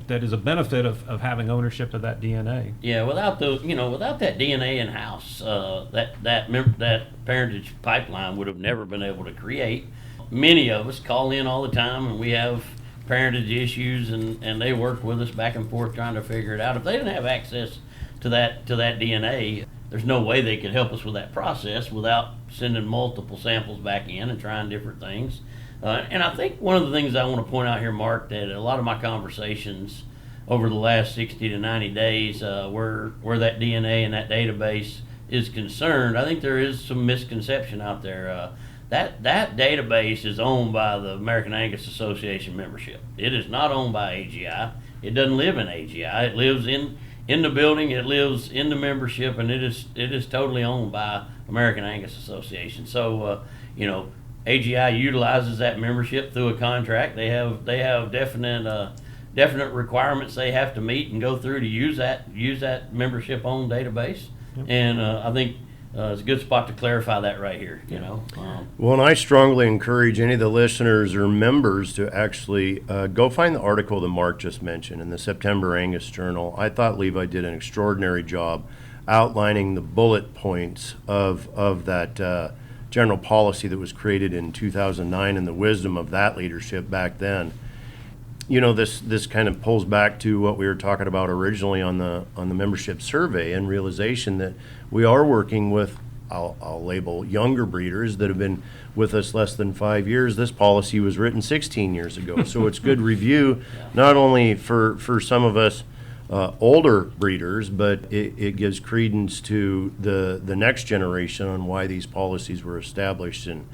That is a benefit of having ownership of that DNA. Yeah, without that DNA in house, that parentage pipeline would have never been able to create. Many of us call in all the time, and we have parentage issues, and they work with us back and forth trying to figure it out. If they didn't have access to that DNA, there's no way they could help us with that process without sending multiple samples back in and trying different things. And I think one of the things I want to point out here, Mark, that a lot of my conversations over the last 60 to 90 days where that DNA and that database is concerned, I think there is some misconception out there. That database is owned by the American Angus Association membership. It is not owned by AGI. It doesn't live in AGI. It lives in in the building. It lives in the membership, and it is totally owned by American Angus Association. So AGI utilizes that membership through a contract. They have definite requirements they have to meet and go through to use that membership owned database. Yep. And I think it's a good spot to clarify that right here. Well, and I strongly encourage any of the listeners or members to actually go find the article that Mark just mentioned in the September Angus Journal. I thought Levi did an extraordinary job outlining the bullet points of that general policy that was created in 2009 and the wisdom of that leadership back then. This kind of pulls back to what we were talking about originally on the membership survey, and realization that we are working with, I'll label, younger breeders that have been with us less than 5 years. This policy was written 16 years ago, so it's good review, not only for some of us older breeders, but it gives credence to the next generation on why these policies were established. And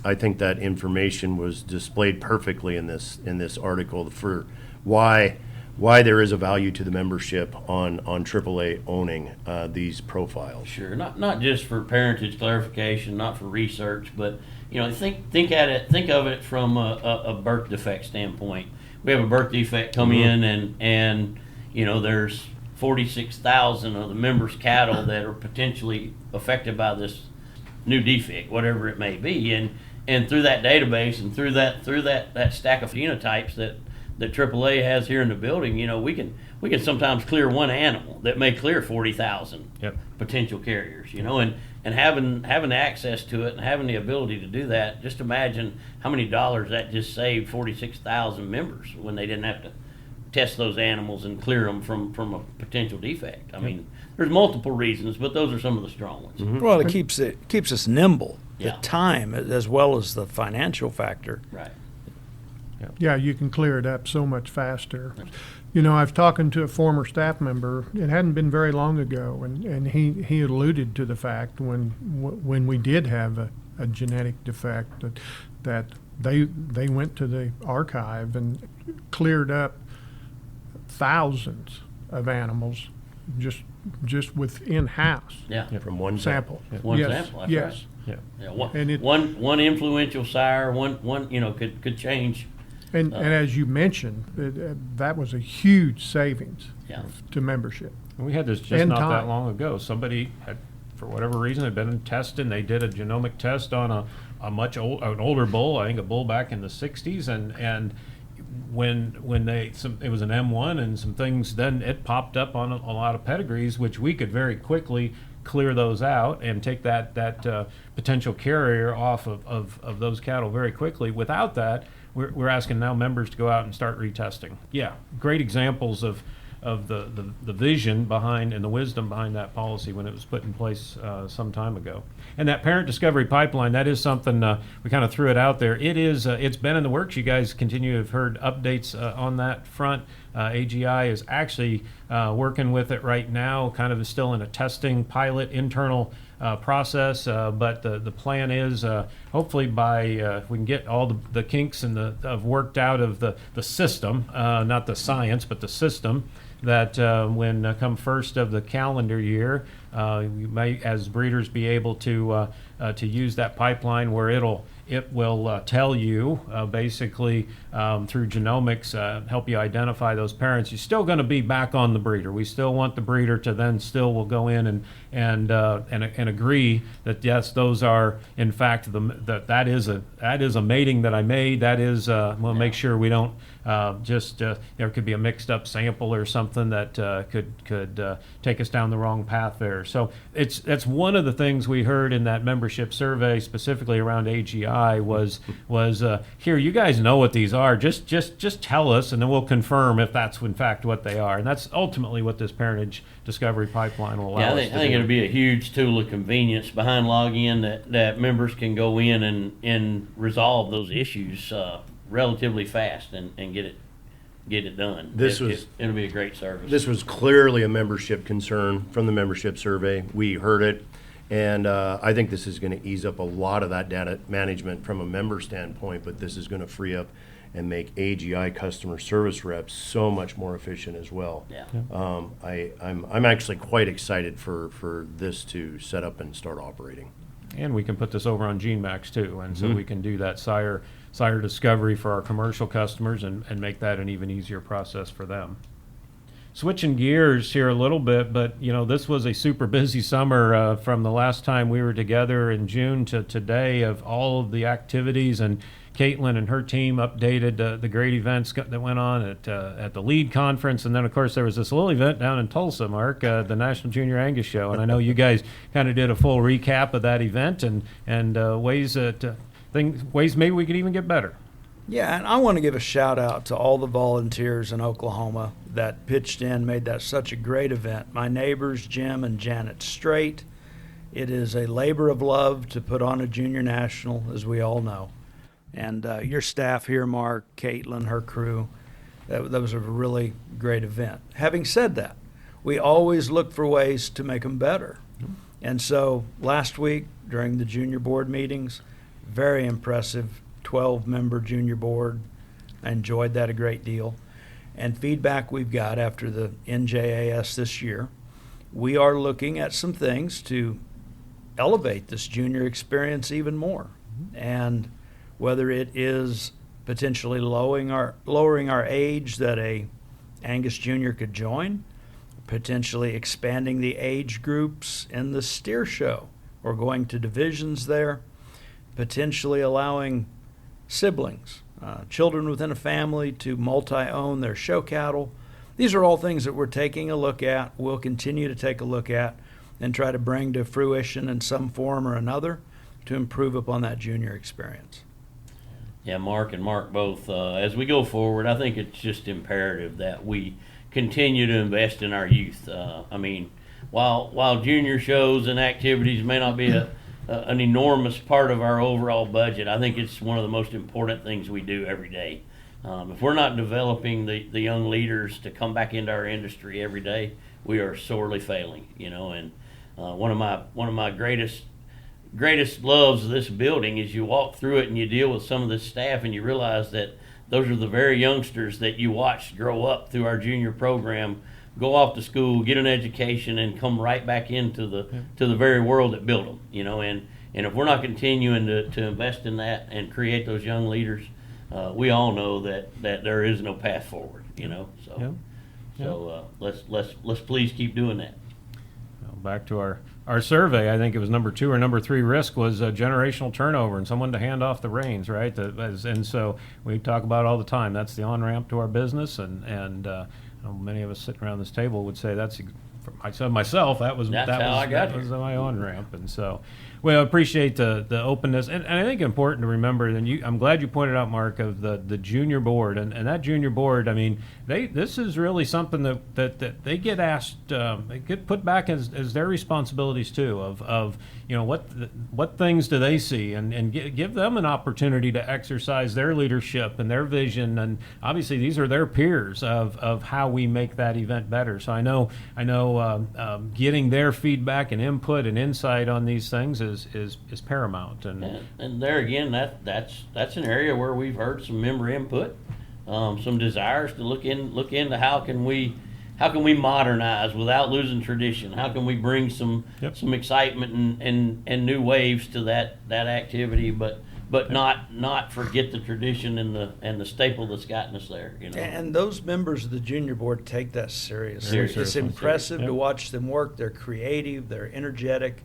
I think that information was displayed perfectly in this article for why there is a value to the membership on AAA owning these profiles. Sure, not just for parentage clarification, not for research, but think of it from a birth defect standpoint. We have a birth defect come in, and there's 46,000 of the members' cattle that are potentially affected by this new defect, whatever it may be, and through that database and through that stack of phenotypes that AAA has here in the building, we can sometimes clear one animal that may clear 40,000 potential carriers, and having access to it and having the ability to do that. Just imagine how many dollars that just saved 46,000 members when they didn't have to test those animals and clear them from a potential defect. I mean, there's multiple reasons, but those are some of the strong ones. Mm-hmm. Well, it keeps us nimble. Yeah. The time as well as the financial factor. Right. Yeah, you can clear it up so much faster. I've talked to a former staff member. It hadn't been very long ago, and he alluded to the fact when we did have a genetic defect that they went to the archive and cleared up thousands of animals just within house. From one sample. One sample. That's yes. Right. Yeah. One influential sire, one could change. And as you mentioned, that was a huge savings to membership. And we had this just not time. that long ago. Somebody had, for whatever reason, had been tested, and they did a genomic test on an older bull, I think a bull back in the 60s, and when it was an M1 and some things, then it popped up on a lot of pedigrees, which we could very quickly clear those out and take that potential carrier off of those cattle very quickly. Without that, we're asking now members to go out and start retesting. Yeah, great examples of the vision behind and the wisdom behind that policy when it was put in place some time ago. And that parent discovery pipeline, that is something we kind of threw it out there. It's been in the works. You guys continue to have heard updates on that front. AGI is actually working with it right now, kind of is still in a testing pilot internal process, but the plan is hopefully by if we can get all the kinks and worked out of the system, not the science, but the system, that when come first of the calendar year, you may, as breeders, be able to use that pipeline where it will tell you basically through genomics, help you identify those parents. You're still going to be back on the breeder. We still want the breeder to then still will go in and agree that yes, those are in fact that is a mating that I made. That is we'll make sure we don't there could be a mixed up sample or something that could take us down the wrong path there. So that's one of the things we heard in that membership survey, specifically around AGI, was here, you guys know what these are. Just tell us, and then we'll confirm if that's in fact what they are. And that's ultimately what this parentage discovery pipeline will allow us to do. I think it'll be a huge tool of convenience behind login that members can go in and resolve those issues relatively fast and get it done. It'll be a great service. This was clearly a membership concern from the membership survey. We heard it, and I think this is going to ease up a lot of that data management from a member standpoint, but this is going to free up and make AGI customer service reps so much more efficient as well. Yeah. I'm actually quite excited for this to set up and start operating. And we can put this over on GeneMax too, and so we can do that sire discovery for our commercial customers and make that an even easier process for them. Switching gears here a little bit, but this was a super busy summer from the last time we were together in June to today of all of the activities, and Caitlin and her team updated the great events that went on at the LEAD conference, and then of course there was this little event down in Tulsa, Mark, the National Junior Angus Show, and I know you guys kind of did a full recap of that event and ways maybe we could even get better. Yeah, and I want to give a shout out to all the volunteers in Oklahoma that pitched in, made that such a great event. My neighbors, Jim and Janet Strait. It is a labor of love to put on a junior national, as we all know. And your staff here, Mark, Caitlin, her crew, that was a really great event. Having said that, we always look for ways to make them better. And so last week during the junior board meetings, very impressive 12-member junior board. I enjoyed that a great deal. And feedback we've got after the NJAS this year, we are looking at some things to elevate this junior experience even more. And whether it is potentially lowering our age that a Angus Junior could join, potentially expanding the age groups in the steer show or going to divisions there, potentially allowing siblings, children within a family to multi-own their show cattle. These are all things that we're taking a look at, we'll continue to take a look at, and try to bring to fruition in some form or another to improve upon that junior experience. Yeah, Mark and Mark both, as we go forward, I think it's just imperative that we continue to invest in our youth. While junior shows and activities may not be an enormous part of our overall budget, I think it's one of the most important things we do every day. If we're not developing the young leaders to come back into our industry every day, we are sorely failing. And one of my greatest loves of this building is you walk through it and you deal with some of this staff and you realize that those are the very youngsters that you watched grow up through our junior program, go off to school, get an education, and come right back into the very world that built them. And if we're not continuing to invest in that and create those young leaders, we all know that there is no path forward. So let's please keep doing that. Well, back to our survey, I think it was number 2 or number 3 risk was generational turnover and someone to hand off the reins, right? And so we talk about all the time. That's the on-ramp to our business, and many of us sitting around this table would say that's. I said myself, that was my on-ramp, and so we appreciate the openness, and I think important to remember. And I'm glad you pointed out, Mark, of the junior board, and that junior board. I mean, this is really something that they get asked, they get put back as their responsibilities too. Of what things do they see, and give them an opportunity to exercise their leadership and their vision, and obviously these are their peers of how we make that event better. So I know. Getting their feedback and input and insight on these things is paramount. And there again, that's an area where we've heard some member input, some desires to look into how can we modernize without losing tradition. How can we bring some excitement and new waves to that activity, but not forget the tradition and the staple that's gotten us there. And those members of the junior board take that seriously. It's impressive to watch them work. They're creative, they're energetic,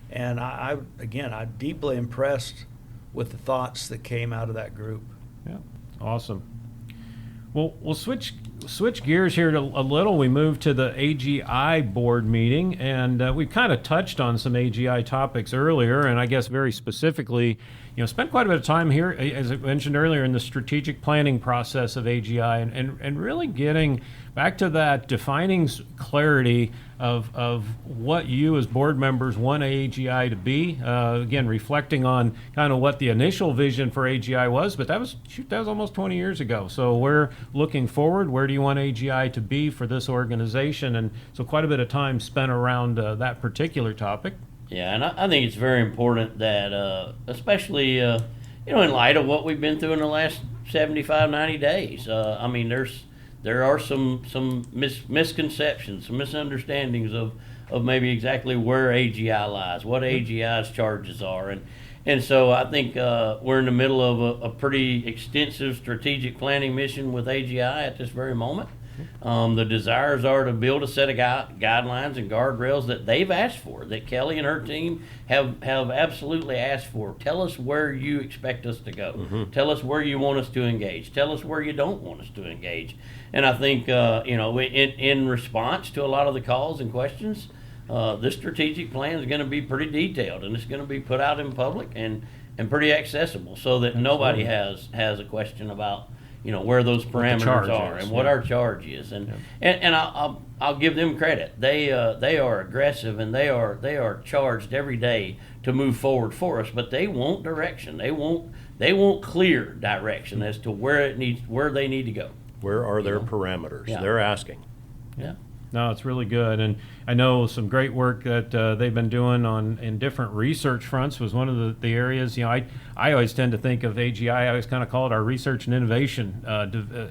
and I'm deeply impressed with the thoughts that came out of that group. Yeah, awesome. Well, we'll switch gears here a little. We move to the AGI board meeting, and we kind of touched on some AGI topics earlier, and I guess very specifically, spent quite a bit of time here, as I mentioned earlier, in the strategic planning process of AGI, and really getting back to that defining clarity of what you as board members want AGI to be. Again, reflecting on kind of what the initial vision for AGI was, but that was almost 20 years ago. So we're looking forward. Where do you want AGI to be for this organization? And so quite a bit of time spent around that particular topic. Yeah, and I think it's very important that, especially in light of what we've been through in the last 75, 90 days. I mean, there are some misconceptions, some misunderstandings of maybe exactly where AGI lies, what AGI's charges are, and so I think we're in the middle of a pretty extensive strategic planning mission with AGI at this very moment. The desires are to build a set of guidelines and guardrails that they've asked for, that Kelly and her team have absolutely asked for. Tell us where you expect us to go. Tell us where you want us to engage. Tell us where you don't want us to engage. And I think, in response to a lot of the calls and questions, this strategic plan is going to be pretty detailed, and it's going to be put out in public and pretty accessible, so that nobody has a question about where those parameters are and what our charge is. And I'll give them credit. They are aggressive, and they are charged every day to move forward for us. But they want direction. They want clear direction as to where they need to go. Where are their parameters? Yeah. They're asking. Yeah. No, it's really good, and I know some great work that they've been doing in different research fronts was one of the areas. I always tend to think of AGI. I always kind of call it our research and innovation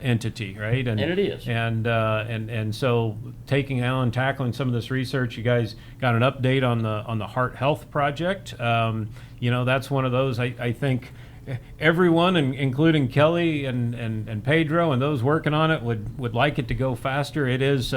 entity, right? And it is. And so tackling some of this research. You guys got an update on the Heart Health Project. That's one of those. I think everyone, including Kelly and Pedro and those working on it, would like it to go faster. It is.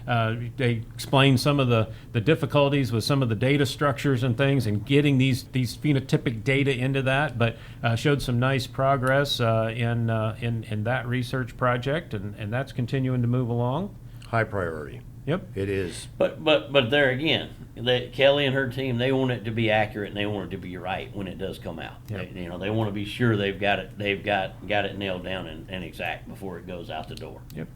They explain some of the difficulties with some of the data structures and things, and getting these phenotypic data into that. But showed some nice progress in that research project, and that's continuing to move along. High priority. Yep. It is. But there again, Kelly and her team, they want it to be accurate, and they want it to be right when it does come out. Yep. They want to be sure they've got it nailed down and exact before it goes out the door. Yep.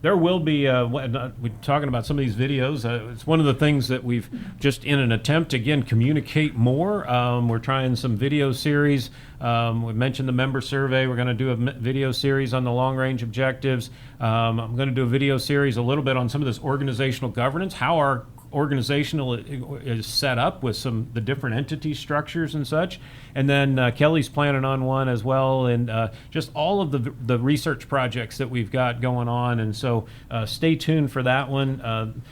There will be, we're talking about some of these videos. It's one of the things that we've just, in an attempt to, again, communicate more, we're trying some video series. We mentioned the member survey. We're going to do a video series on the long-range objectives. I'm going to do a video series a little bit on some of this organizational governance, how our organizational is set up with the different entity structures and such. And then Kelly's planning on one as well, and just all of the research projects that we've got going on. And so stay tuned for that one.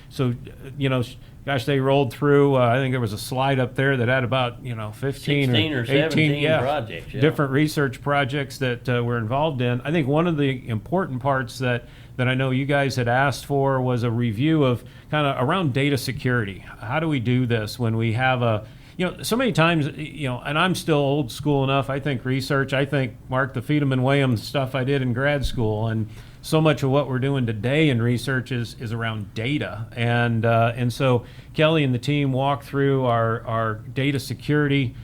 Gosh, they rolled through, I think there was a slide up there that had about 15 or 18 17 projects, different research projects that we're involved in. I think one of the important parts that I know you guys had asked for was a review of kind of around data security. How do we do this when we have so many times, and I'm still old school enough, I think Mark, the Feedham Wayham stuff I did in grad school, and so much of what we're doing today in research is around data. And so Kelly and the team walked through our data security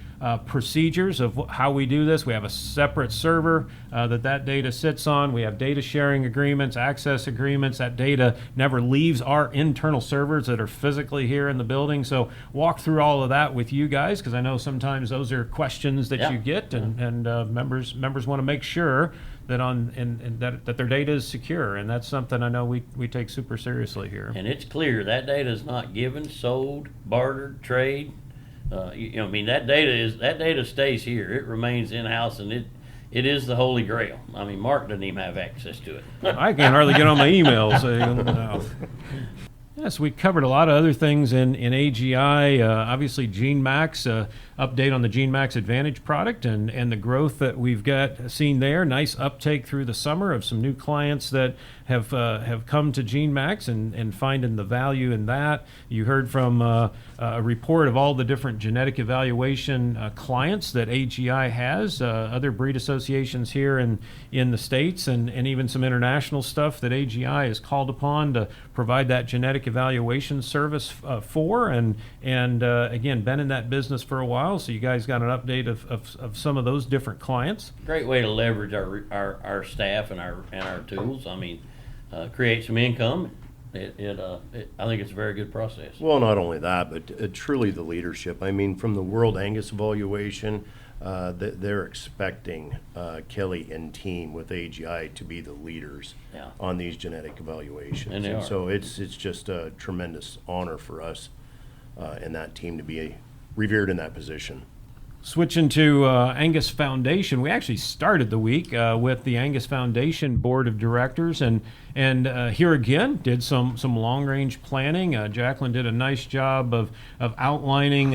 procedures of how we do this. We have a separate server that data sits on. We have data sharing agreements, access agreements. That data never leaves our internal servers that are physically here in the building. So walk through all of that with you guys, because I know sometimes those are questions that you get, and members want to make sure that that their data is secure, and that's something I know we take super seriously here. And it's clear that data is not given, sold, bartered, trade. That data stays here. It remains in-house, and it is the holy grail. I mean, Mark doesn't even have access to it. I can hardly get on my emails. Yes, we covered a lot of other things in AGI. Obviously, GeneMax, update on the GeneMax Advantage product and the growth that we've got seen there. Nice uptake through the summer of some new clients that have come to GeneMax and finding the value in that. You heard from a report of all the different genetic evaluation clients that AGI has, other breed associations here in the States, and even some international stuff that AGI is called upon to provide that genetic evaluation service for. And again, been in that business for a while, so you guys got an update of some of those different clients. Great way to leverage our staff and our tools. I mean, create some income. I think it's a very good process. Well, not only that, but truly the leadership. I mean, from the World Angus evaluation, they're expecting Kelly and team with AGI to be the leaders on these genetic evaluations. And they are. So it's just a tremendous honor for us and that team to be revered in that position. Switching to Angus Foundation, we actually started the week with the Angus Foundation Board of Directors, and here again did some long range planning. Jacqueline did a nice job of outlining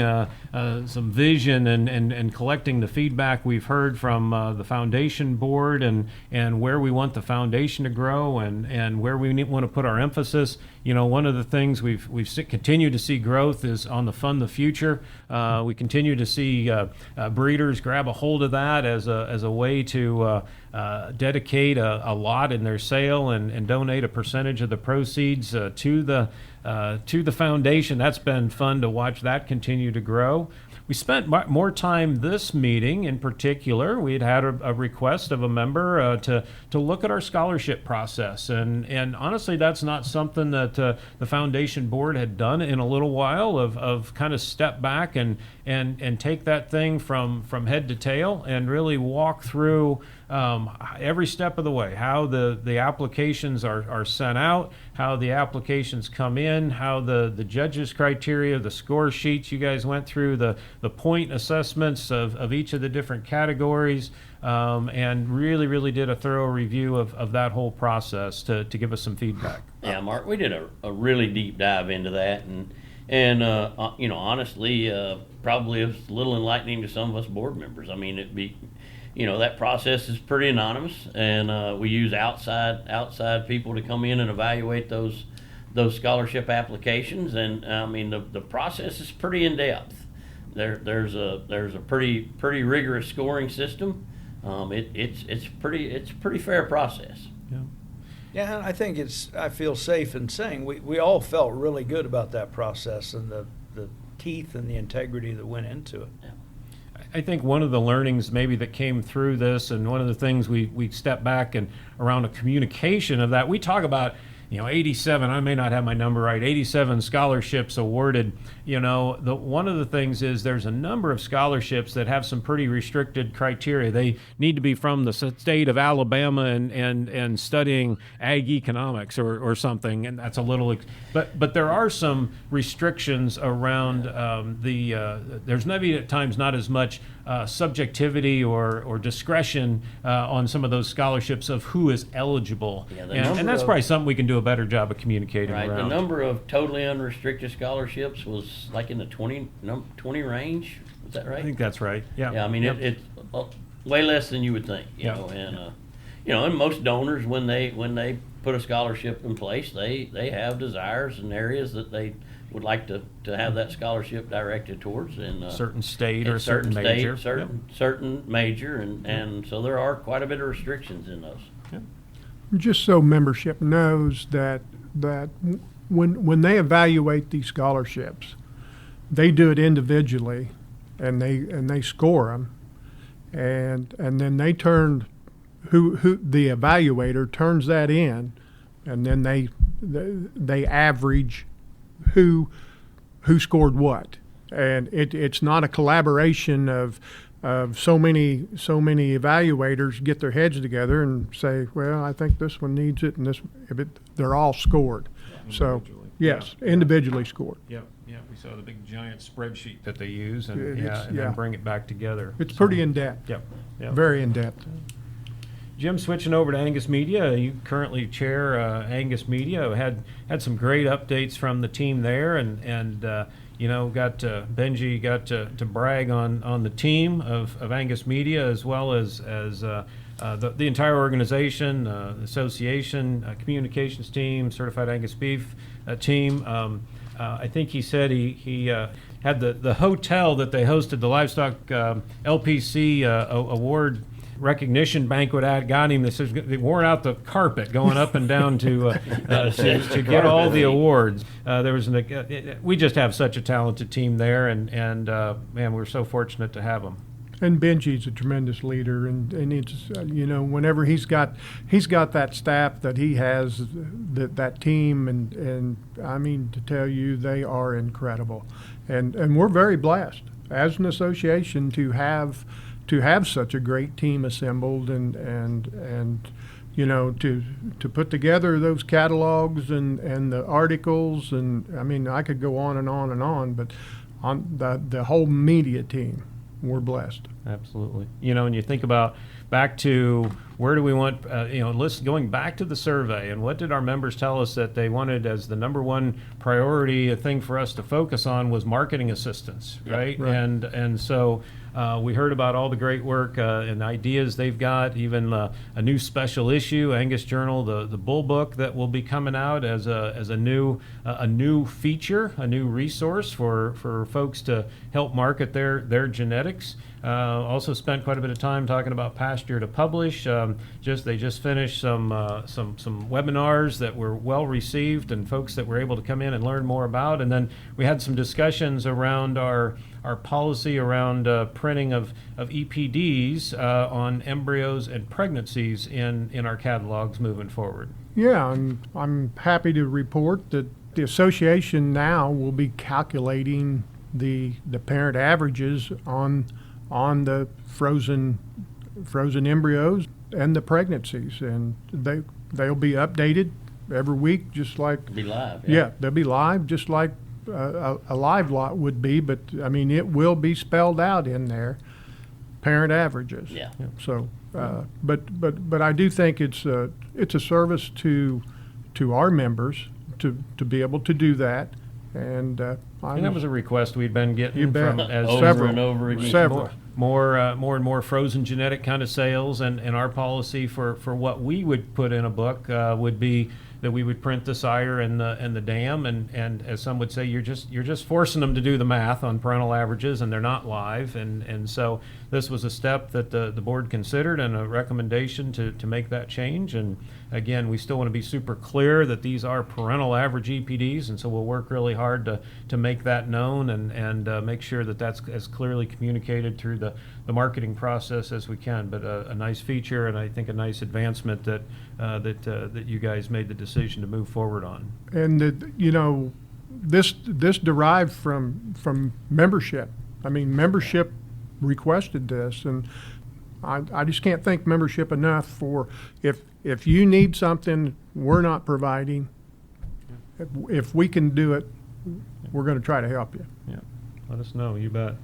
some vision and collecting the feedback we've heard from the foundation board and where we want the foundation to grow and where we want to put our emphasis. You know, one of the things we've continued to see growth is on the Fund the Future. We continue to see breeders grab a hold of that as a way to dedicate a lot in their sale and donate a percentage of the proceeds to the foundation. That's been fun to watch that continue to grow. We spent more time this meeting in particular. We had a request of a member to look at our scholarship process, and honestly, that's not something that the foundation board had done in a little while. Of kind of step back and take that thing from head to tail and really walk through every step of the way, how the applications are sent out, how the applications come in, how the judges' criteria, the score sheets you guys went through, the point assessments of each of the different categories, and really did a thorough review of that whole process to give us some feedback. Yeah, Mark, we did a really deep dive into that, and you know, honestly, probably it was a little enlightening to some of us board members. I mean, you know, that process is pretty anonymous, and we use outside people to come in and evaluate those scholarship applications, and I mean the process is pretty in depth. There's a pretty rigorous scoring system. It's pretty fair process. Yeah. Yeah, and I think I feel safe in saying we all felt really good about that process and the teeth and the integrity that went into it. Yeah. I think one of the learnings maybe that came through this, and one of the things we step back and around a communication of that, we talk about, you know, 87, I may not have my number right, 87 scholarships awarded. You know, one of the things is there's a number of scholarships that have some pretty restricted criteria. They need to be from the state of Alabama and studying ag economics or something, and that's a little, but there are some restrictions around there's maybe at times not as much subjectivity or discretion on some of those scholarships of who is eligible. Yeah, and that's probably something we can do a better job of communicating right. around. The number of totally unrestricted scholarships was like in the 20 range. Is that right? I think that's right. Yeah. Yeah, I mean, Yep. it's way less than you would think, you Yeah. know, and you know, and most donors, when they put a scholarship in place, they have desires and areas that they would like to have that scholarship directed towards, and certain state or and certain major. certain major, and so there are quite a bit of restrictions in those. Just so membership knows that when they evaluate these scholarships, they do it individually, and they score them, and then they turn who the evaluator turns that in, and then they average who scored what, and it's not a collaboration of so many evaluators get their heads together and say, well, I think this one needs it, and this, they're all scored. So yes, individually scored. Yep. Yeah, we saw the big giant spreadsheet that they use, and It's- then bring it back together. It's pretty in depth. Yep. Very in depth. Jim, switching over to Angus Media, you currently chair Angus Media. Had some great updates from the team there, and you know, Benji got to brag on the team of Angus Media, as well as the entire organization, association, communications team, certified Angus beef team. I think he said he had the hotel that they hosted the livestock LPC award recognition banquet at, got him. They wore out the carpet going up and down to get all the awards. There was we just have such a talented team there, and man, we're so fortunate to have them. And Benji's a tremendous leader, and it's you know, whenever he's got that staff that he has, that team, and I mean, to tell you, they are incredible, and we're very blessed as an association to have such a great team assembled, and you know, to put together those catalogs and the articles, and I mean, I could go on and on and on, but on the whole media team we're blessed. Absolutely. You know, and you think about back to where do we want, going back to the survey, and what did our members tell us that they wanted as the number one priority, a thing for us to focus on was marketing assistance, right? Right. And so we heard about all the great work and ideas they've got, even a new special issue, Angus Journal, the Bull Book that will be coming out as a new feature, a new resource for folks to help market their genetics. Also spent quite a bit of time talking about pasture to publish. They just finished some webinars that were well received and folks that were able to come in and learn more about. And then we had some discussions around our policy around printing of EPDs on embryos and pregnancies in our catalogs moving forward. Yeah, and I'm happy to report that the association now will be calculating the parent averages on the frozen embryos and the pregnancies, and they'll be updated every week, just like Be live. yeah, they'll be live just like a live lot would be, but I mean it will be spelled out in there, parent averages. Yeah. So, but I do think it's a service to our members to be able to do that, and And that was a request we'd been getting You bet. from as Over Several. and over again. Several. more and more frozen genetic kind of sales, and our policy for what we would put in a book would be that we would print the sire and the dam, and as some would say, you're just forcing them to do the math on parental averages, and they're not live, and so this was a step that the board considered and a recommendation to make that change. And again, we still want to be super clear that these are parental average EPDs, and so we'll work really hard to make that known and make sure that that's as clearly communicated through the marketing process as we can. But a nice feature, and I think a nice advancement that you guys made the decision to move forward on. And this derived from membership. I mean, membership requested this, and I just can't thank membership enough for if you need something we're not providing, if we can do it, we're going to try to help you. Yeah, let us know, you bet.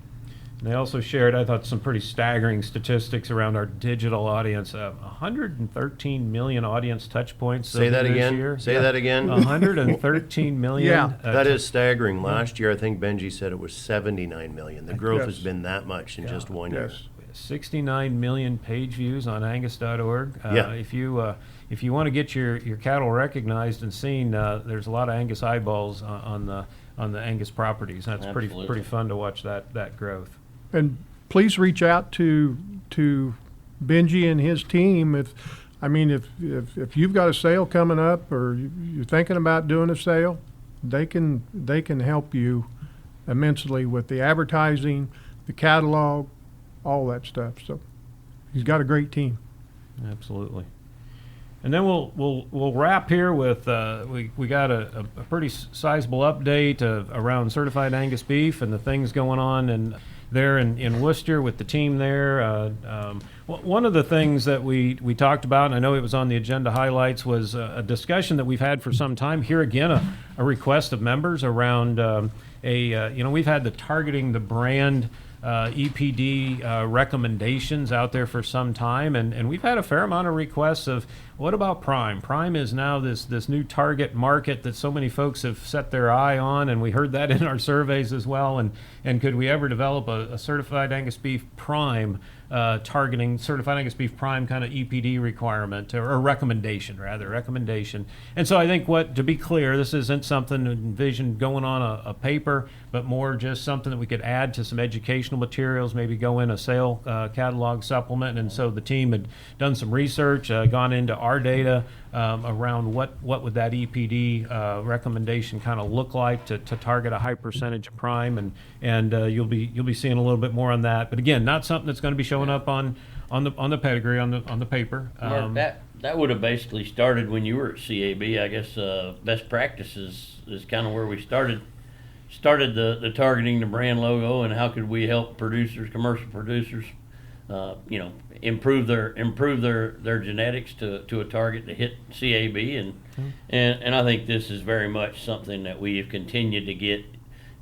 And they also shared, I thought, some pretty staggering statistics around our digital audience. 113 million audience touch points. Say that this again. year. Say that again. 113 million. Yeah. That is staggering. Last year, I think Benji said it was 79 million. The growth Yes. has been that much in just 1 year. Yes. 69 million page views on Angus.org. Yeah. If you want to get your cattle recognized and seen, there's a lot of Angus eyeballs on the Angus properties. That's Absolutely. pretty fun to watch that growth. And please reach out to Benji and his team if you've got a sale coming up or you're thinking about doing a sale, they can help you immensely with the advertising, the catalog, all that stuff. So he's got a great team. Absolutely. And then we'll wrap here with we got a pretty sizable update around certified Angus beef and the things going on there in Worcester with the team there. One of the things that we talked about, and I know it was on the agenda highlights, was a discussion that we've had for some time. Here again, a request of members around we've had the targeting the brand EPD recommendations out there for some time, and we've had a fair amount of requests of what about Prime? Prime is now this new target market that so many folks have set their eye on, and we heard that in our surveys as well. And could we ever develop a certified Angus beef Prime targeting certified Angus beef Prime kind of EPD requirement or recommendation? And so I think to be clear, this isn't something envisioned going on a paper, but more just something that we could add to some educational materials, maybe go in a sale catalog supplement. And so the team had done some research, gone into our data around what would that EPD recommendation kind of look like to target a high percentage of Prime, and you'll be seeing a little bit more on that. But again, not something that's going to be showing up on the pedigree on the paper. Mark, that would have basically started when you were at CAB. I guess best practices is kind of where we started the targeting the brand logo, and how could we help commercial producers improve their genetics to a target to hit CAB, and I think this is very much something that we have continued to get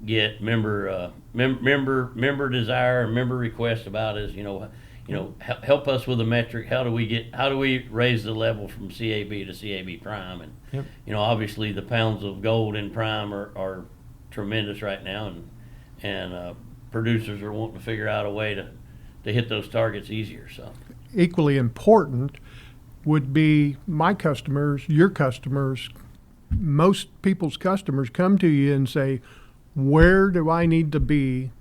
get member desire and member request about is, help us with a metric. How do we raise the level from CAB to CAB prime? And Yep. obviously the pounds of gold in prime are tremendous right now, and producers are wanting to figure out a way to hit those targets easier. So Equally important would be my customers, your customers, most people's customers come to you and say, where do I need to be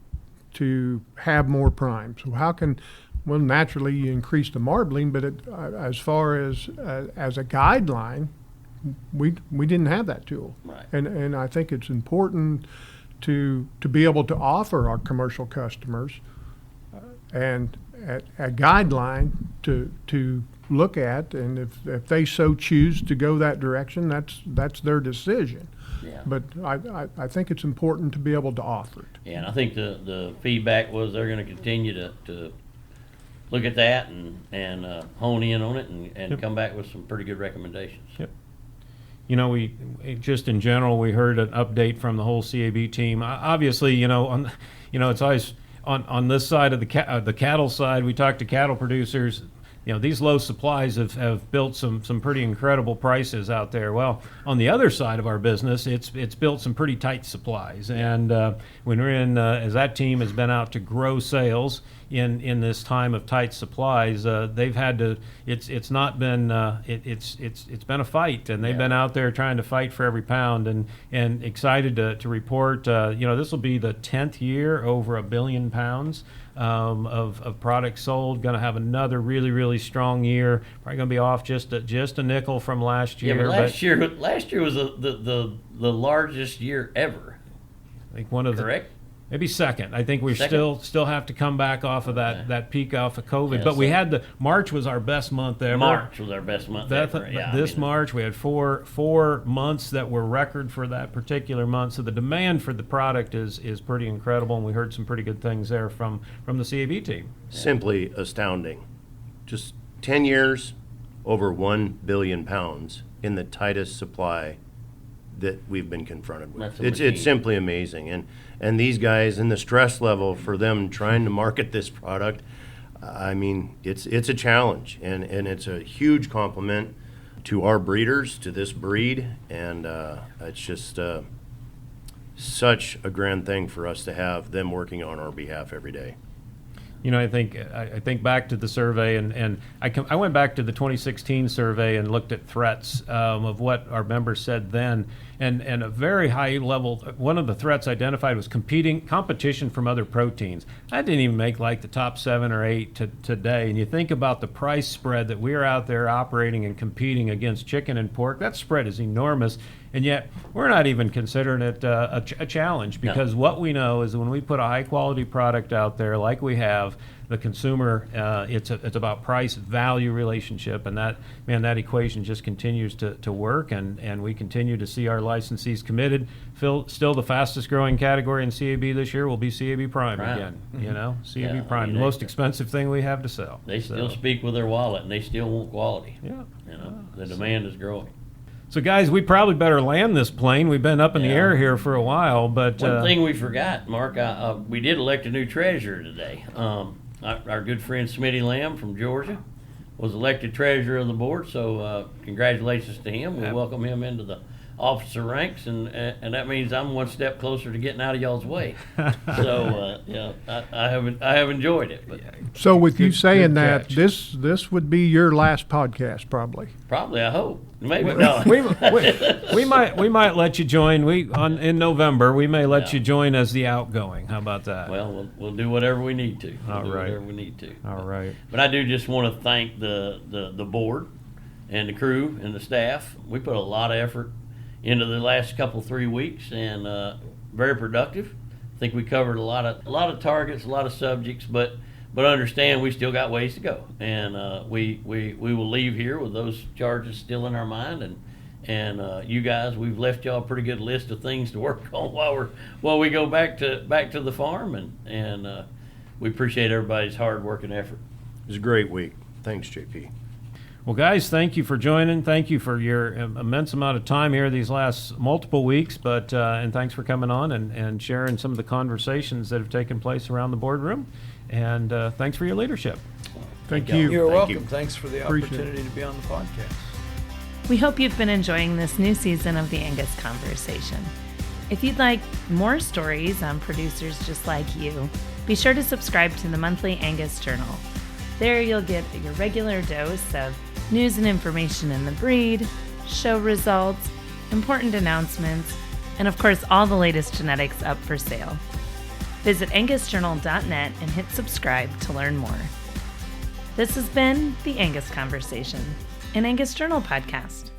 to have more prime? So how can, well, naturally you increase the marbling, but as far as a guideline, we didn't have that tool. Right. And I think it's important to be able to offer our commercial customers and a guideline to look at, and if they so choose to go that direction, that's their decision. yeah. But I think it's important to be able to offer it. Yeah, and I think the feedback was they're going to continue to look at that and hone in on it and Yep. come back with some pretty good recommendations. Yep. We just in general, we heard an update from the whole CAB team. Obviously, it's always on this side of the cattle side. We talk to cattle producers. These low supplies have built some pretty incredible prices out there. Well, on the other side of our business, it's built some pretty tight supplies. And when we're in, as that team has been out to grow sales in this time of tight supplies, they've had to. It's not been. It's been a fight, and they've been out there trying to fight for every pound. And excited to report. This will be the 10th year over 1 billion pounds. Of products sold. Going to have another really, really strong year. Probably going to be off just a nickel from last year. Yeah, but last year was the largest year ever. I think one of Correct? maybe second. I think we Second? still have to come back off of that peak off of COVID. Yeah, but we so- had March was our best month ever. March was our best month ever. Yeah, March we had four months that were record for that particular month. So the demand for the product is pretty incredible, and we heard some pretty good things there from the CAB team. Simply astounding. Just 10 years, over 1 billion pounds in the tightest supply that we've been confronted with. That's a It's machine. simply amazing. And these guys, and the stress level for them trying to market this product, I mean, it's a challenge, and it's a huge compliment to our breeders, to this breed, and it's just such a grand thing for us to have them working on our behalf every day. I think back to the survey, and I went back to the 2016 survey and looked at threats of what our members said then, and a very high level. One of the threats identified was competition from other proteins. I didn't even make like the top 7 or 8 today. And you think about the price spread that we're out there operating and competing against chicken and pork. That spread is enormous. And yet, we're not even considering it a challenge, because what we know is when we put a high-quality product out there like we have, the consumer, it's about price-value relationship, and that equation just continues to work, and we continue to see our licensees committed. Still the fastest-growing category in CAB this year will be CAB Prime again. CAB Yeah, Prime, the most expensive thing we have to sell. They still speak with their wallet, and they still want quality. Yeah. The demand is growing. So, guys, we probably better land this plane. We've been up in the Yeah. air here for a while, but One thing we forgot, Mark, we did elect a new treasurer today. Our good friend Smitty Lamb from Georgia was elected treasurer of the board, so congratulations to him. We welcome him into the officer ranks, and that means I'm one step closer to getting out of y'all's way. So I have enjoyed it. But So with you Good- saying good that, catch. this would be your last podcast, probably. probably, I hope, maybe not. we might let you join. In November we may let Yeah. you join as the outgoing. How about that? Well, we'll do whatever we need to. All right. Whatever we need to. All right. But I do just want to thank the board and the crew and the staff. We put a lot of effort into the last 3 weeks, and very productive. I think we covered a lot of targets, a lot of subjects, but understand we still got ways to go, and we will leave here with those charges still in our mind, and you guys, we've left y'all a pretty good list of things to work on while we go back to the farm, and we appreciate everybody's hard work and effort. It was a great week. Thanks, JP. Well, guys, thank you for joining. Thank you for your immense amount of time here these last multiple weeks, and thanks for coming on and sharing some of the conversations that have taken place around the boardroom. And thanks for your leadership. Thank you. You're Thank welcome. you. Thanks for the Appreciate opportunity to be on the podcast. We hope you've been enjoying this new season of the Angus Conversation. If you'd like more stories on producers just like you, be sure to subscribe to the monthly Angus Journal. There you'll get your regular dose of news and information in the breed, show results, important announcements, and of course all the latest genetics up for sale. Visit angusjournal.net and hit subscribe to learn more. This has been the Angus Conversation, an Angus Journal podcast.